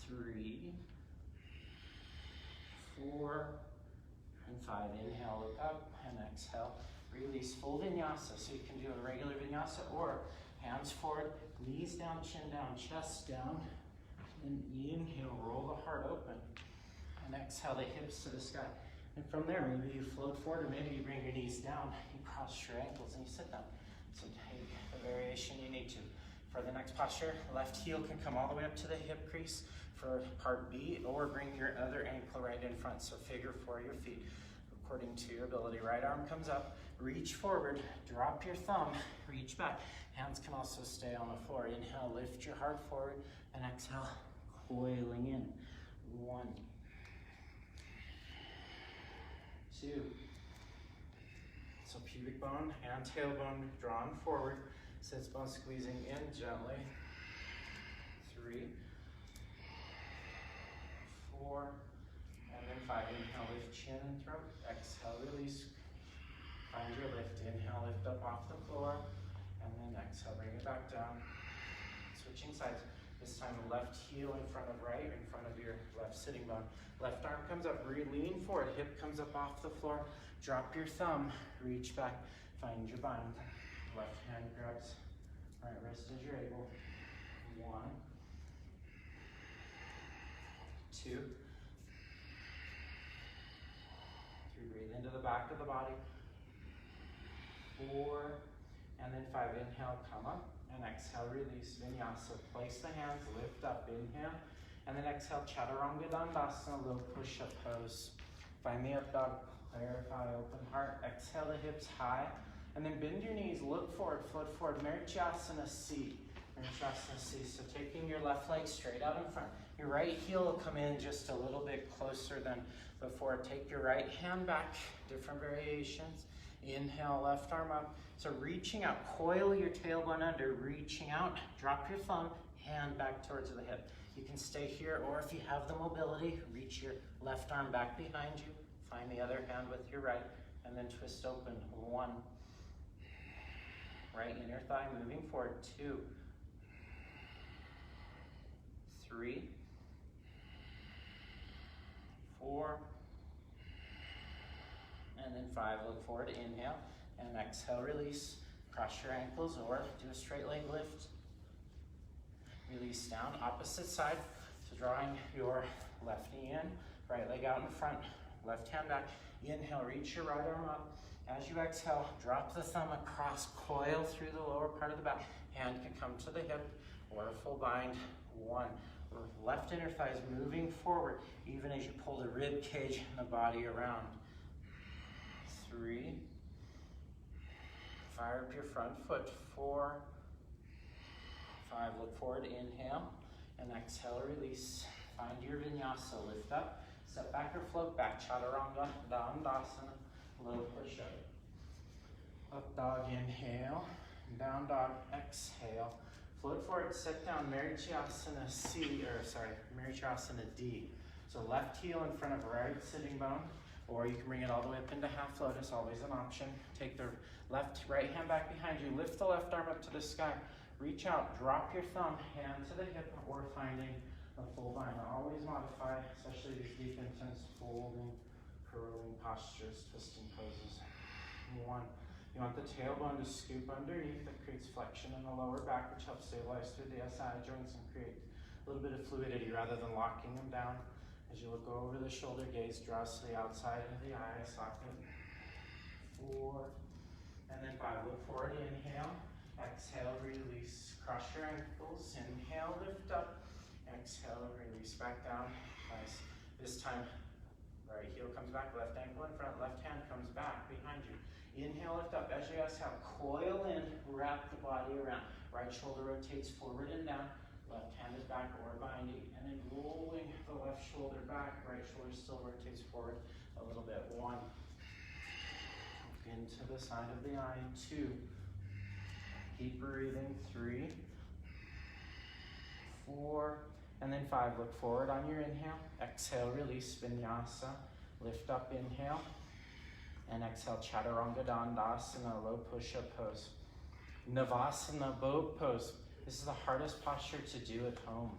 3, 4, and 5. Inhale, look up, and exhale. Release, full vinyasa. So you can do a regular vinyasa or hands forward, knees down, chin down, chest down. And inhale, roll the heart open. And exhale, the hips to the sky. And from there, maybe you float forward, or maybe you bring your knees down, you cross your ankles, and you sit down. So take the variation you need to. For the next posture, left heel can come all the way up to the hip crease for part B, or bring your other ankle right in front. So figure 4 your feet, according to your ability. Right arm comes up, reach forward, drop your thumb, reach back. Hands can also stay on the floor. Inhale, lift your heart forward, and exhale, coiling in. 1, 2. So pubic bone and tailbone drawn forward. Sits bone squeezing in gently. 3, 4, and then 5. Inhale, lift chin and throat. Exhale, release. Find your lift. Inhale, lift up off the floor. And then exhale, bring it back down. Switching sides. This time left heel in front of right, in front of your left sitting bone. Left arm comes up, lean forward, hip comes up off the floor. Drop your thumb, reach back, find your bind. Left hand grabs right wrist as you're able. 1, 2, 3. Breathe into the back of the body. 4, and then 5. Inhale, come up. And exhale, release, vinyasa. Place the hands, lift up, inhale. And then exhale, chaturanga dandasana, low push-up pose. Find the up dog, clarify, open heart. Exhale, the hips high. And then bend your knees, look forward, float forward. Marichyasana C. Marichyasana C. So taking your left leg straight out in front. Your right heel will come in just a little bit closer than before. Take your right hand back, different variations. Inhale, left arm up. So reaching out, coil your tailbone under, reaching out, drop your thumb, hand back towards the hip. You can stay here, or if you have the mobility, reach your left arm back behind you, find the other hand with your right, and then twist open. 1. Right inner thigh moving forward. 2. 3. 4. And then 5. Look forward, inhale, and exhale, release. Cross your ankles or do a straight leg lift. Release down, opposite side. So drawing your left knee in, right leg out in front, left hand back. Inhale, reach your right arm up. As you exhale, drop the thumb across, coil through the lower part of the back. Hand can come to the hip or a full bind. 1. Left inner thigh is moving forward, even as you pull the rib cage and the body around. 3. Fire up your front foot. 4. 5. Look forward, inhale, and exhale, release. Find your vinyasa, lift up, step back or float back, chaturanga, dandasana, low push-up. Up dog, inhale, down dog, exhale. Float forward, sit down, Marichyasana D. So left heel in front of right sitting bone, or you can bring it all the way up into half lotus, always an option. Take the right hand back behind you, lift the left arm up to the sky, reach out, drop your thumb, hand to the hip, or finding a full bind. Always modify, especially these deep, intense folding, curling postures, twisting poses. 1. You want the tailbone to scoop underneath. That creates flexion in the lower back, which helps stabilize through the SI joints and create a little bit of fluidity rather than locking them down. As you look over the shoulder, gaze draws to the outside of the eye socket. 4. And then 5. Look forward, inhale. Exhale, release. Cross your ankles. Inhale, lift up. Exhale, release back down. Nice. This time, right heel comes back, left ankle in front, left hand comes back behind you. Inhale, lift up. As you exhale, coil in, wrap the body around. Right shoulder rotates forward and down. Left hand is back or binding. And then rolling the left shoulder back. Right shoulder still rotates forward a little bit. 1. Into the side of the eye. 2. Keep breathing. 3. 4. And then 5. Look forward on your inhale. Exhale, release, vinyasa. Lift up, inhale. And exhale, chaturanga dandasana, low push-up pose. Navasana, boat pose. This is the hardest posture to do at home.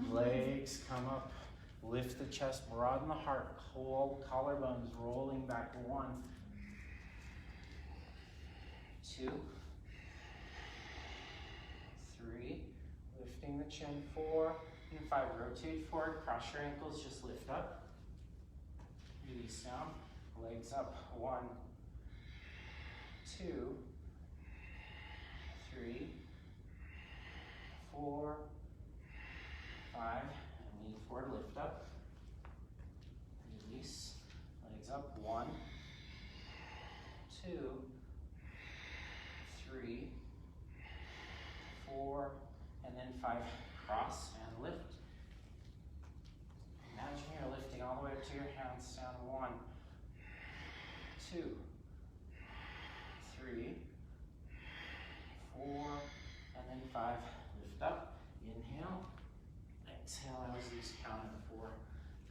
Legs come up, lift the chest, broaden the heart, hold collarbones rolling back. 1. 2. 3. Lifting the chin. 4. And 5. Rotate forward, cross your ankles, just lift up. Release down. Legs up. 1, 2, 3, 4, 5, and lean forward, lift up. Release. Legs up. 1, 2, 3, 4, and then 5. Cross and lift. Imagine you're lifting all the way up to your handstand. 1, 2, 3, 4, and then 5. Lift up, inhale, exhale. I always lose count at 4.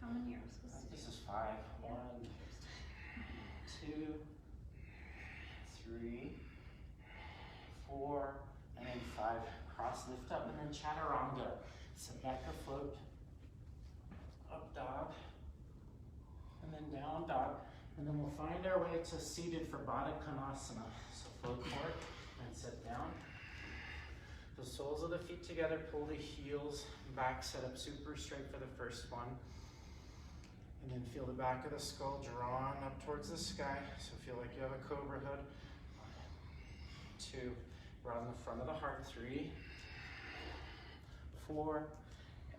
How many are we supposed to do? This is 5. 1, 2, 3, 4, and then 5. Cross, lift up, and then chaturanga. Sit back or float. Up dog, and then down dog. And then we'll find our way to seated for Baddha Konasana. So float forward and sit down. The soles of the feet together, pull the heels back, set up super straight for the first one. And then feel the back of the skull drawn up towards the sky. So feel like you have a cobra hood. 2, broaden the front of the heart. 3, 4,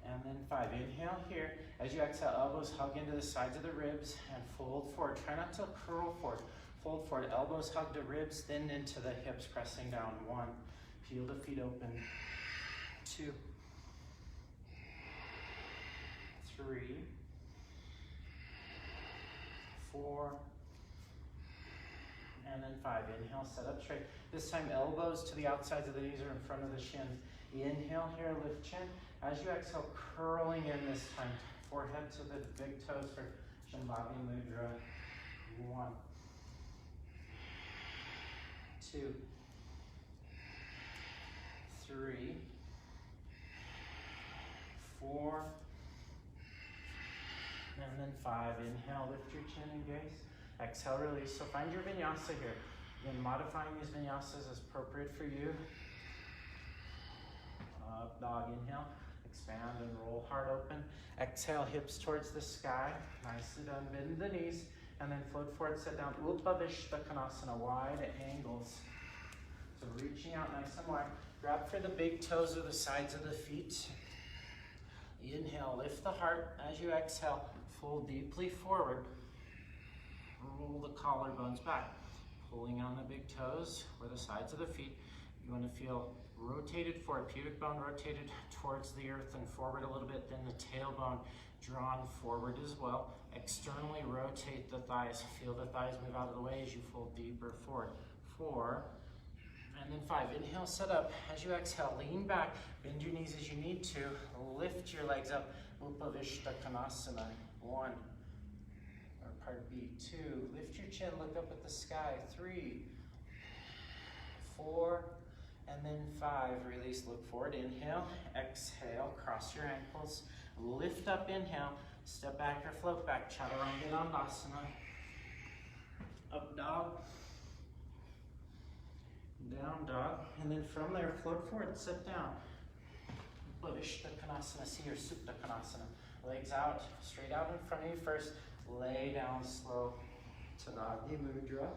and then 5. Inhale here. As you exhale, elbows hug into the sides of the ribs and fold forward. Try not to curl forward. Fold forward. Elbows hug the ribs, then into the hips, pressing down. 1. Peel the feet open. 2. 3. 4. And then 5. Inhale, set up straight. This time, elbows to the outsides of the knees or in front of the shins. Inhale here, lift chin. As you exhale, curling in this time, forehead to the big toes for Shambhavi Mudra. 1, 2, 3, 4, and then 5. Inhale, lift your chin and gaze. Exhale, release. So find your vinyasa here. Again, modifying these vinyasas is appropriate for you. Up dog, inhale. Expand and roll heart open. Exhale, hips towards the sky. Nicely done. Bend the knees. And then float forward, sit down. Upavishtakonasana, wide angles. So reaching out nice and wide. Grab for the big toes or the sides of the feet. Inhale, lift the heart. As you exhale, fold deeply forward. Roll the collarbones back. Pulling on the big toes or the sides of the feet. You want to feel rotated forward, pubic bone rotated towards the earth and forward a little bit, then the tailbone drawn forward as well. Externally rotate the thighs. Feel the thighs move out of the way as you fold deeper forward. 4, and then 5. Inhale, sit up. As you exhale, lean back. Bend your knees as you need to. Lift your legs up. Upavishtakonasana. 1, or part B. 2, lift your chin, look up at the sky. 3, 4, and then 5. Release, look forward. Inhale, exhale, cross your ankles. Lift up, inhale. Step back or float back. Chaturanga Dandasana. Up dog. Down dog. And then from there, float forward, sit down. Upavishtakonasana, see your Suptakonasana. Legs out, straight out in front of you first. Lay down slow. Tadagni Mudra.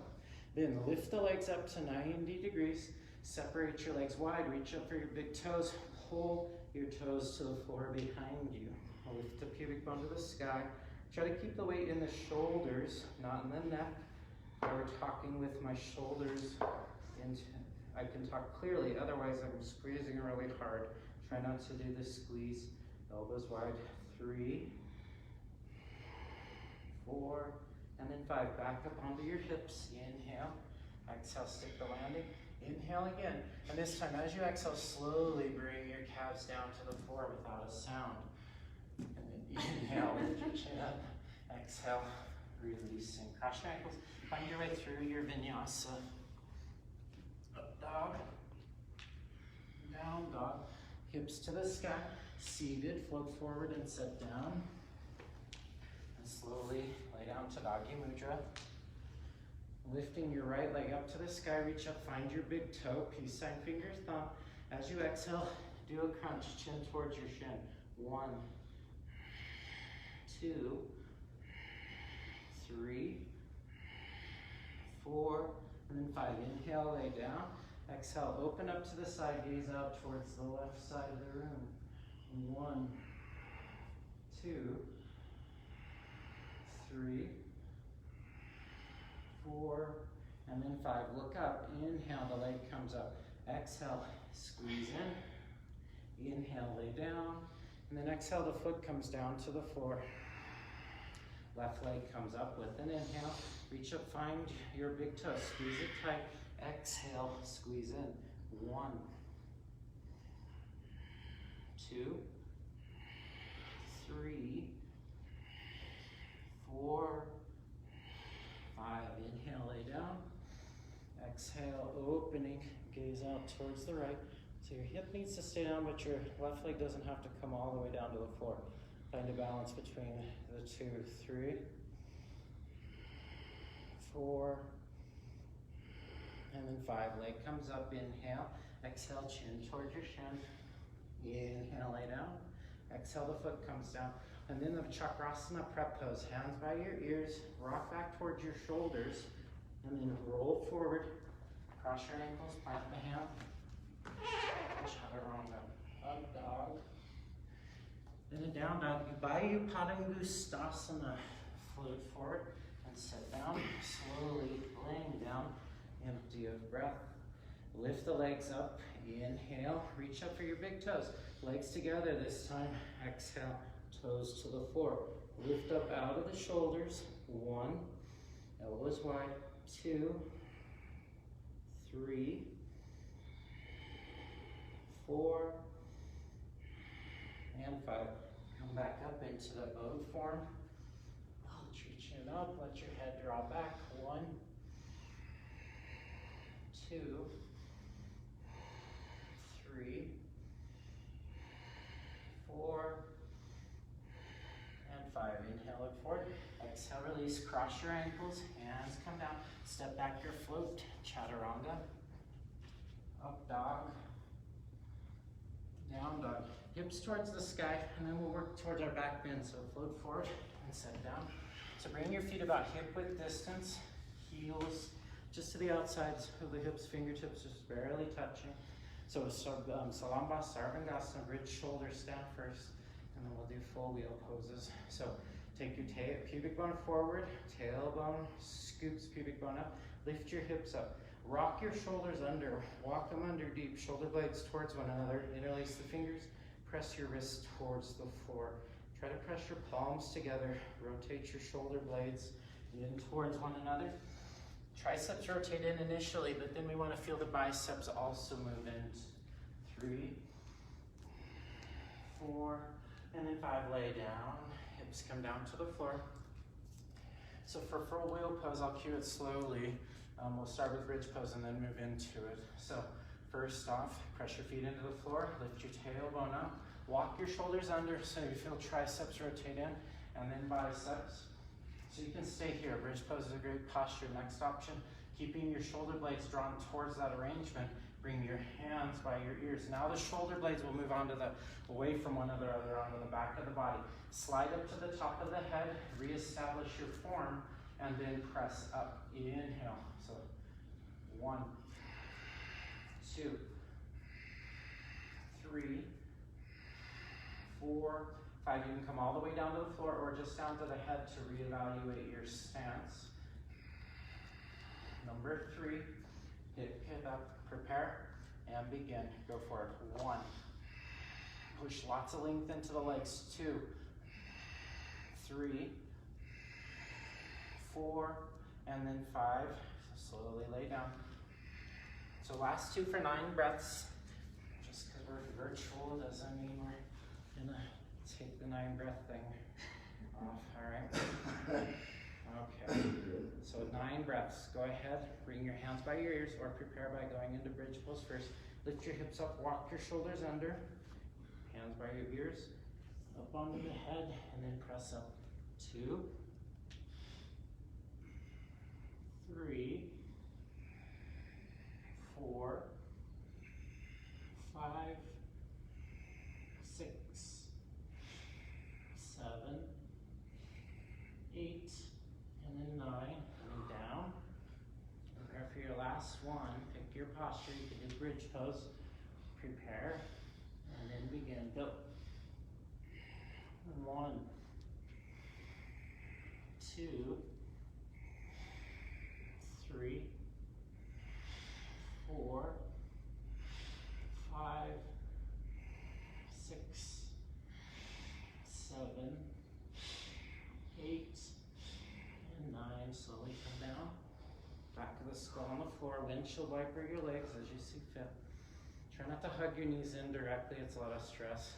Then lift the legs up to 90 degrees. Separate your legs wide. Reach up for your big toes. Pull your toes to the floor behind you. Lift the pubic bone to the sky. Try to keep the weight in the shoulders, not in the neck. If I were talking with my shoulders into, I can talk clearly, otherwise I'm squeezing really hard. Try not to do the squeeze. Elbows wide. 3, 4, and then 5. Back up onto your hips. Inhale. Exhale, stick the landing. Inhale again. And this time, as you exhale, slowly bring your calves down to the floor without a sound. And then inhale, lift your chin up. Exhale, releasing. Cross your ankles. Find your way through your vinyasa. Up dog. Down dog. Hips to the sky. Seated, float forward and sit down. And slowly lay down to Tadagni Mudra. Lifting your right leg up to the sky, reach up, find your big toe, peace sign, finger, thumb. As you exhale, do a crunch, chin towards your shin. 1, 2, 3, 4, and then 5. Inhale, lay down. Exhale, open up to the side, gaze out towards the left side of the room. 1, 2, 3, 4, and then 5. Look up. Inhale, the leg comes up. Exhale, squeeze in. Inhale, lay down. And then exhale, the foot comes down to the floor. Left leg comes up with an inhale. Reach up, find your big toe. Squeeze it tight. Exhale, squeeze in. 1, 2, 3, 4, 5. Inhale, lay down. Exhale, opening, gaze out towards the right. So your hip needs to stay down, but your left leg doesn't have to come all the way down to the floor. Find a balance between the 2. 3, 4, and then 5. Leg comes up, inhale. Exhale, chin towards your shin. Inhale, lay down. Exhale, the foot comes down. And then the Chakrasana prep pose. Hands by your ears. Rock back towards your shoulders. And then roll forward. Cross your ankles, plant the hand. Chaturanga. Up dog. Then a down dog. Ubayu Padangustasana. Float forward and sit down. Slowly laying down. Empty of breath. Lift the legs up. Inhale. Reach up for your big toes. Legs together this time. Exhale. Toes to the floor. Lift up out of the shoulders. 1. Elbows wide. 2. 3. 4. 5. Come back up into the bow form. Hold your chin up, let your head draw back. 1, 2, 3, 4, and 5. Inhale, look forward. Exhale, release. Cross your ankles. Hands come down. Step back your float. Chaturanga. Up dog. Down dog. Hips towards the sky, and then we'll work towards our back bend. So float forward and set down. So bring your feet about hip width distance. Heels just to the outsides of the hips, fingertips just barely touching. So Salamba, Sarvangasana, bridge shoulders down first, and then we'll do full wheel poses. So take your pubic bone forward, tailbone scoops pubic bone up, lift your hips up. Rock your shoulders under, walk them under deep, shoulder blades towards one another, interlace the fingers, press your wrists towards the floor. Try to press your palms together, rotate your shoulder blades in towards one another. Triceps rotate in initially, but then we want to feel the biceps also move in. 3, 4, and then 5, lay down. Hips come down to the floor. So for full wheel pose, I'll cue it slowly. We'll start with bridge pose and then move into it. So first off, press your feet into the floor, lift your tailbone up, walk your shoulders under so you feel triceps rotate in, and then biceps. So you can stay here. Bridge pose is a great posture. Next option, keeping your shoulder blades drawn towards that arrangement. Bring your hands by your ears. Now the shoulder blades will move away from one another onto the back of the body. Slide up to the top of the head, reestablish your form, and then press up. Inhale. So 1, 2, 3, 4, 5. You can come all the way down to the floor or just down to the head to reevaluate your stance. Number 3, hip up, prepare, and begin. Go for it. 1. Push lots of length into the legs. 2, 3, 4, and then 5. So slowly lay down. So last 2 for 9 breaths. Just because we're virtual doesn't mean we're gonna take the 9 breath thing off. All right. Okay. So 9 breaths. Go ahead. Bring your hands by your ears or prepare by going into bridge pose first. Lift your hips up. Walk your shoulders under. Hands by your ears. Up onto the head and then press up. 2, 3, 4, 5, 6, 7, 8, and then 9, and then down. Prepare for your last one. Pick your posture. You can do bridge pose. Prepare, and then begin. Go. 1, 2, 3, 4, 5, 6, 7, 8, and 9. Slowly come down. Back of the skull on the floor. Windshield wiper your legs as you see fit. Try not to hug your knees in directly. It's a lot of stress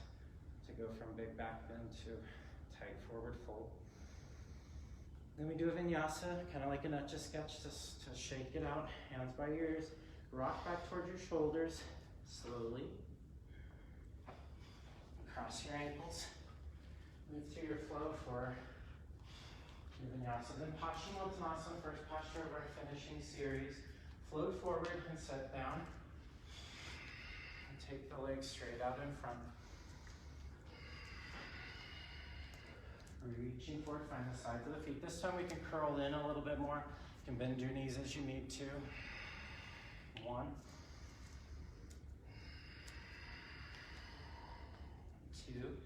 to go from big back bend to tight forward fold. Then we do a vinyasa, kind of like an etch-a-sketch to shake it out. Hands by your ears. Rock back towards your shoulders, slowly. Cross your ankles. Move through your flow for your vinyasa. Then Paschimottanasana, first posture of our finishing series. Float forward and set down. And take the legs straight out in front. Reaching forward, find the sides of the feet. This time we can curl in a little bit more. You can bend your knees as you need to. 1, 2,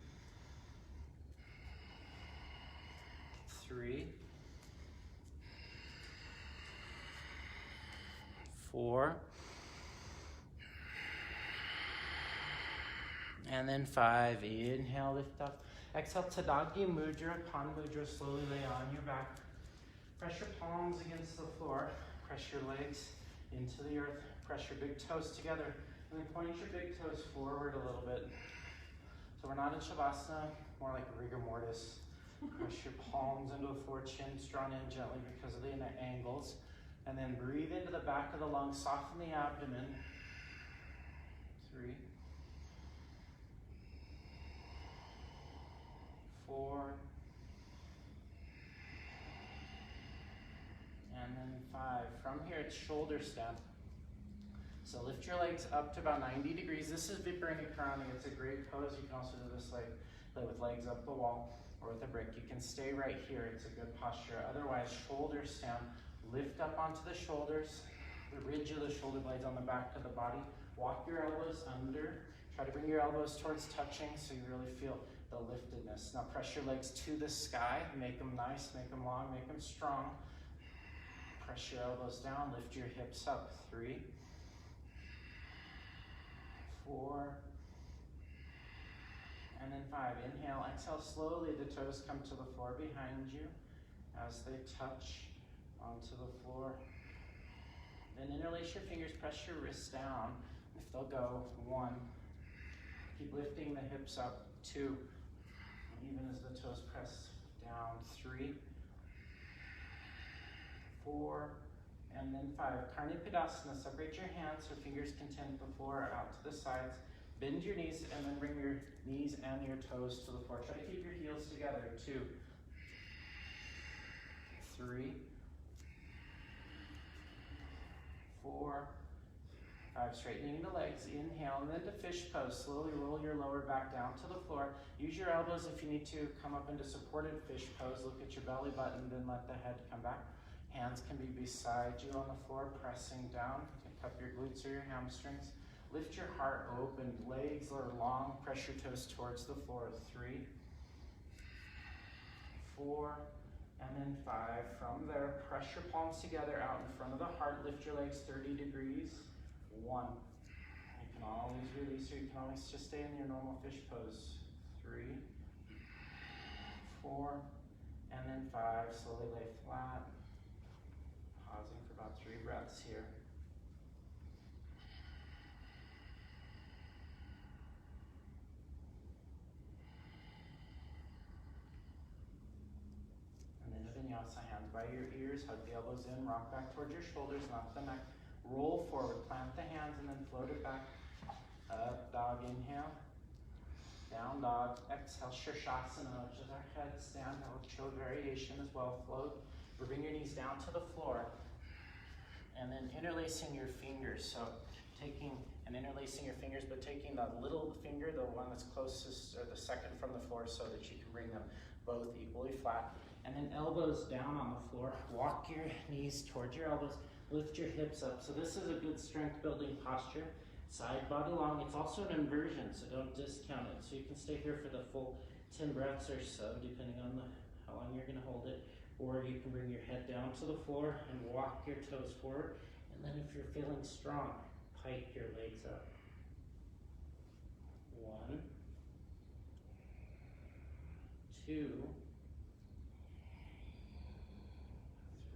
3, 4, and then 5. Inhale, lift up. Exhale, Tadagya Mudra, Pan Mudra, slowly lay on your back. Press your palms against the floor. Press your legs into the earth. Press your big toes together. And then point your big toes forward a little bit. So we're not in Shavasana, more like rigor mortis. Press your palms into the floor, chin's drawn in gently because of the angles. And then breathe into the back of the lungs, soften the abdomen. 3, 4, and then 5. From here, it's shoulder stand. So lift your legs up to about 90 degrees. This is Viparita Karani. It's a great pose. You can also do this like with legs up the wall or with a brick. You can stay right here. It's a good posture. Otherwise, shoulder stand. Lift up onto the shoulders, the ridge of the shoulder blades on the back of the body. Walk your elbows under. Try to bring your elbows towards touching so you really feel the liftedness. Now press your legs to the sky. Make them nice, make them long, make them strong. Press your elbows down, lift your hips up. 3, 4, and then 5. Inhale, exhale slowly. The toes come to the floor behind you as they touch onto the floor. Then interlace your fingers, press your wrists down. If they'll go. 1. Keep lifting the hips up. 2. Even as the toes press down. 3, 4, and then 5. Karnipadasana. Separate your hands so fingers can tend the floor out to the sides. Bend your knees and then bring your knees and your toes to the floor. Try to keep your heels together. 2, 3, 4, 5. Straightening the legs. Inhale and then to fish pose. Slowly roll your lower back down to the floor. Use your elbows if you need to. Come up into supported fish pose. Look at your belly button, then let the head come back. Hands can be beside you on the floor, pressing down. You can cup your glutes or your hamstrings. Lift your heart open. Legs are long. Press your toes towards the floor. 3, 4, and then 5. From there, press your palms together out in front of the heart. Lift your legs 30 degrees. 1. You can always release, or you can always just stay in your normal fish pose. 3, 4, and then 5. Slowly lay flat. Pausing for about 3 breaths here. And then a vinyasa, hands by your ears, hug the elbows in, rock back towards your shoulders, not the neck. Roll forward, plant the hands, and then float it back. Up dog, inhale. Down dog, exhale, Shirshasana, which is our headstand, or chill variation as well. Float, bring your knees down to the floor. And then interlacing your fingers. So taking and interlacing your fingers, but taking the little finger, the one that's closest, or the second from the floor, so that you can bring them both equally flat. And then elbows down on the floor. Walk your knees towards your elbows. Lift your hips up. So this is a good strength building posture. Side body long. It's also an inversion, so don't discount it. So you can stay here for the full 10 breaths or so, depending on how long you're gonna hold it. Or you can bring your head down to the floor and walk your toes forward. And then if you're feeling strong, pike your legs up. 1, 2,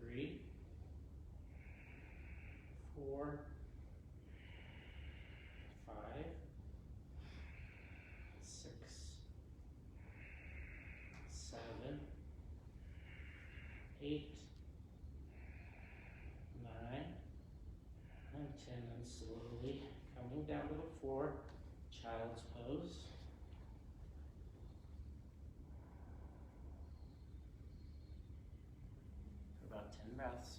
3, 4, 5, 6, 7, 8, 9, and 10, and slowly coming down to the floor, child's pose. For about 10 breaths.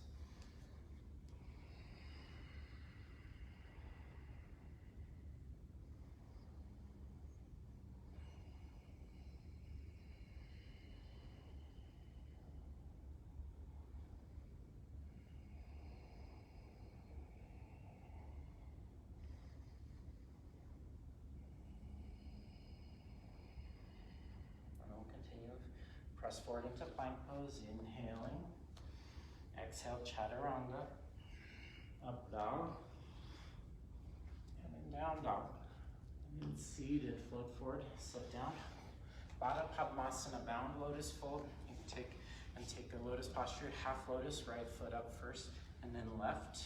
Press forward into plank pose, inhaling. Exhale, chaturanga. Up dog. And then down dog. And then seated, float forward, sit down. Baddha Padmasana, bound lotus fold. You can take the lotus posture, half lotus, right foot up first, and then left.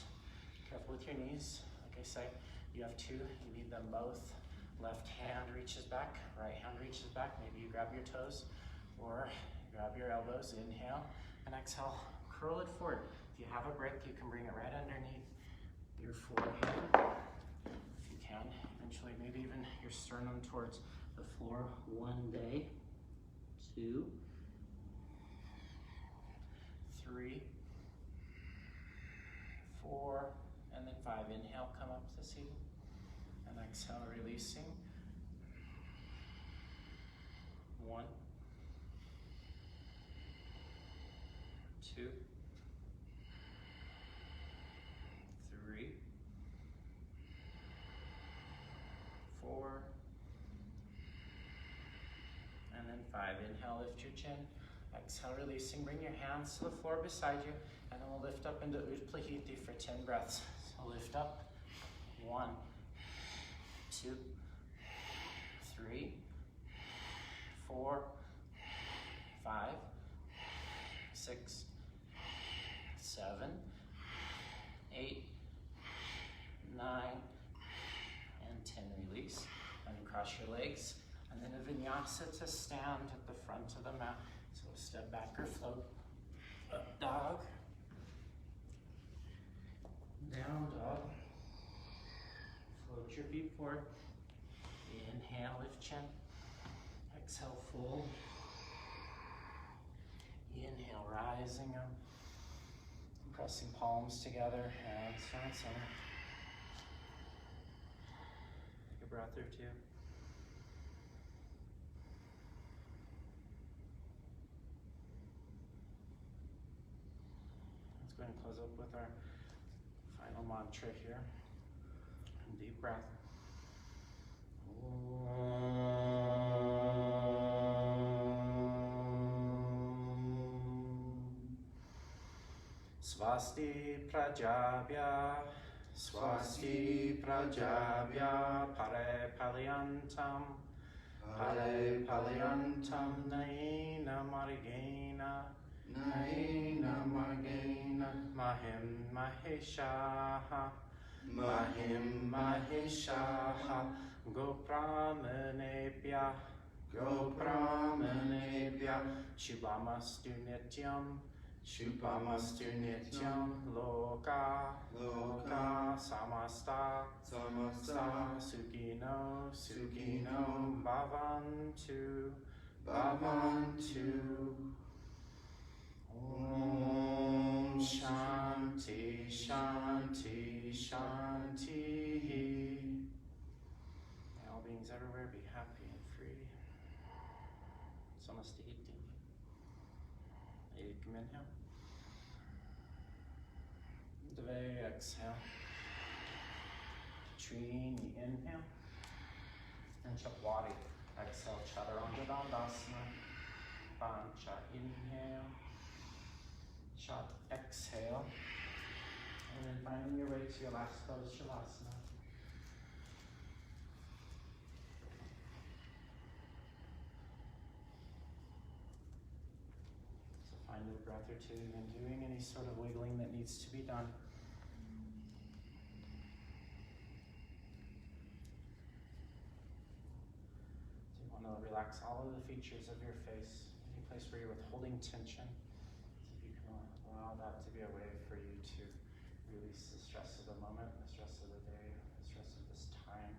Careful with your knees. Like I say, you have 2, you need them both. Left hand reaches back, right hand reaches back. Maybe you grab your toes or grab your elbows. Inhale and exhale, curl it forward. If you have a brick, you can bring it right underneath your forehead. If you can, eventually maybe even your sternum towards the floor. 1 day, 2, 3, 4, and then 5. Inhale, come up to seated. And exhale, releasing. 1, 2, 3, 4, and then 5. Inhale, lift your chin. Exhale, releasing. Bring your hands to the floor beside you, and then we'll lift up into Utplahiti for 10 breaths. So lift up. 1, 2, 3, 4, 5, 6, 7, 8, 9, and 10. Release. And cross your legs. And then a vinyasa to stand at the front of the mat. So step back or float. Up dog. Down dog. Float your feet forward. Inhale, lift chin. Exhale, fold. Inhale, rising up. Pressing palms together, hands down center. Take a breath or two. Let's go ahead and close up with our final mantra here. Deep breath. Swasti prajabhya, swasti prajabhya, pare palyantam, naina marigena, mahim maheshaha, gopramanebhya, shubhamastu nityam, loka samasta, sukhino bhavantu. Om Shanti, Shanti, Shanti. May all beings everywhere be happy and free. Samasti Iti. Ekam inhale. Dve exhale. Trini inhale. And Chapwari. Exhale, Chaturanga Dandasana. Pancha inhale. Chat exhale. And then finding your way to your last pose, Shavasana. So find a breath or two, and doing any sort of wiggling that needs to be done. So you want to relax all of the features of your face, any place where you're withholding tension. So you can allow that to be a way for you to release the stress of the moment, the stress of the day, the stress of this time.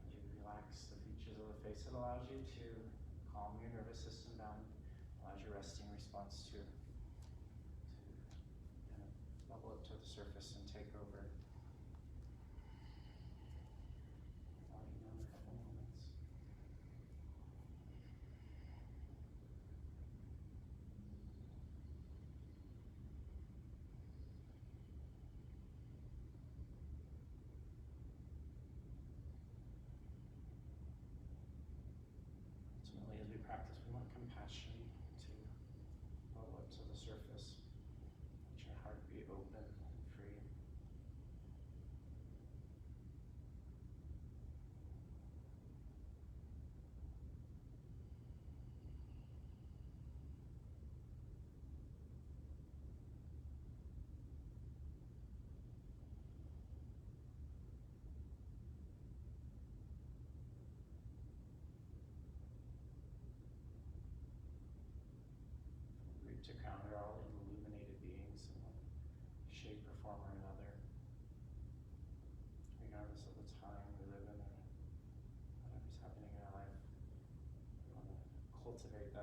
As you relax the features of the face, it allows you to calm your nervous system down, allows your resting response to kind of bubble up to the surface and take over. I'll let you know in a couple moments. Ultimately, as we practice, we want compassion to bubble up to the surface. Let your heart be open and free.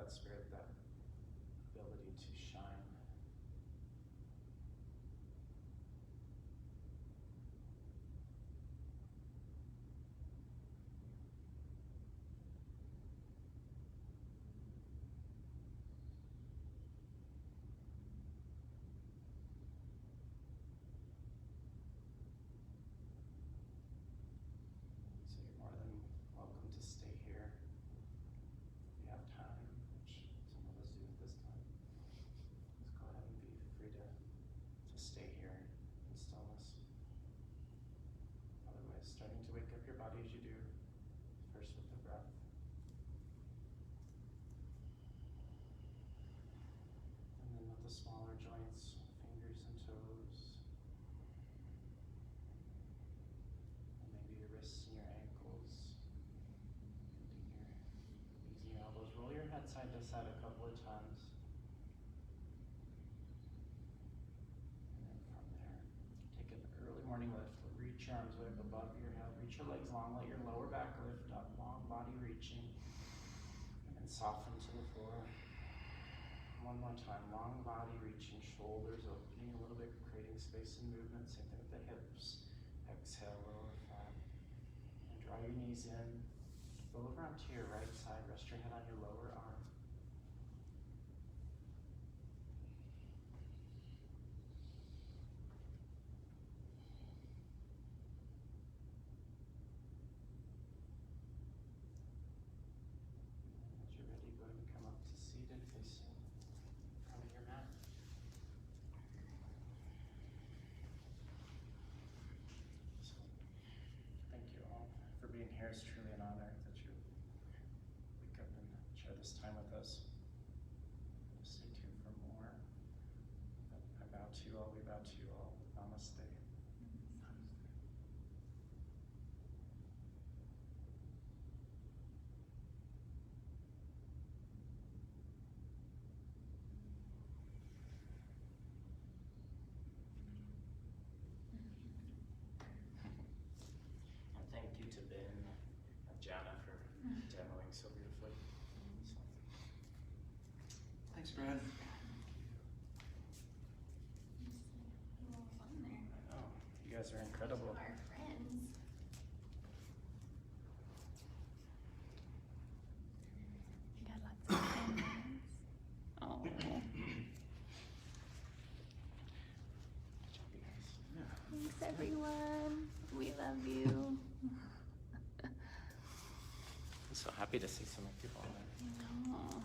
that spirit, that ability to shine. So you're more than welcome to stay here if you have time, which some of us do at this time. Just go ahead and be free to stay here in stillness. Otherwise, starting to wake up your body as you do, first with the breath. And then with the smaller joints, fingers and toes. And maybe your wrists and your ankles. Using your elbows. Roll your head side to side a couple of times. And then from there, take an early morning lift. Reach your arms way up above your head. Reach your legs long. Let your lower back lift up. Long body reaching. And then soften to the floor. One more time. Long body reaching. Shoulders opening a little bit, creating space and movement. Same thing with the hips. Exhale, lower fat. And draw your knees in. Go over onto your right side. Rest your head on your lower arm. And as you're ready, go ahead and come up to seated, facing front of your mat. So, thank you all for being here. It's truly an honor that you wake up and share this time with us. Stay tuned for more. But I bow to you all. We bow to you all. Namaste. And thank you to Ben and Jana for demoing so beautifully. So, Thanks, Brad. A little fun there. I know. You guys are incredible. Our friends. You got lots of friends. Oh. Good job, you guys. Yeah. Thanks, everyone. We love you. I'm so happy to see so many people on there. I know.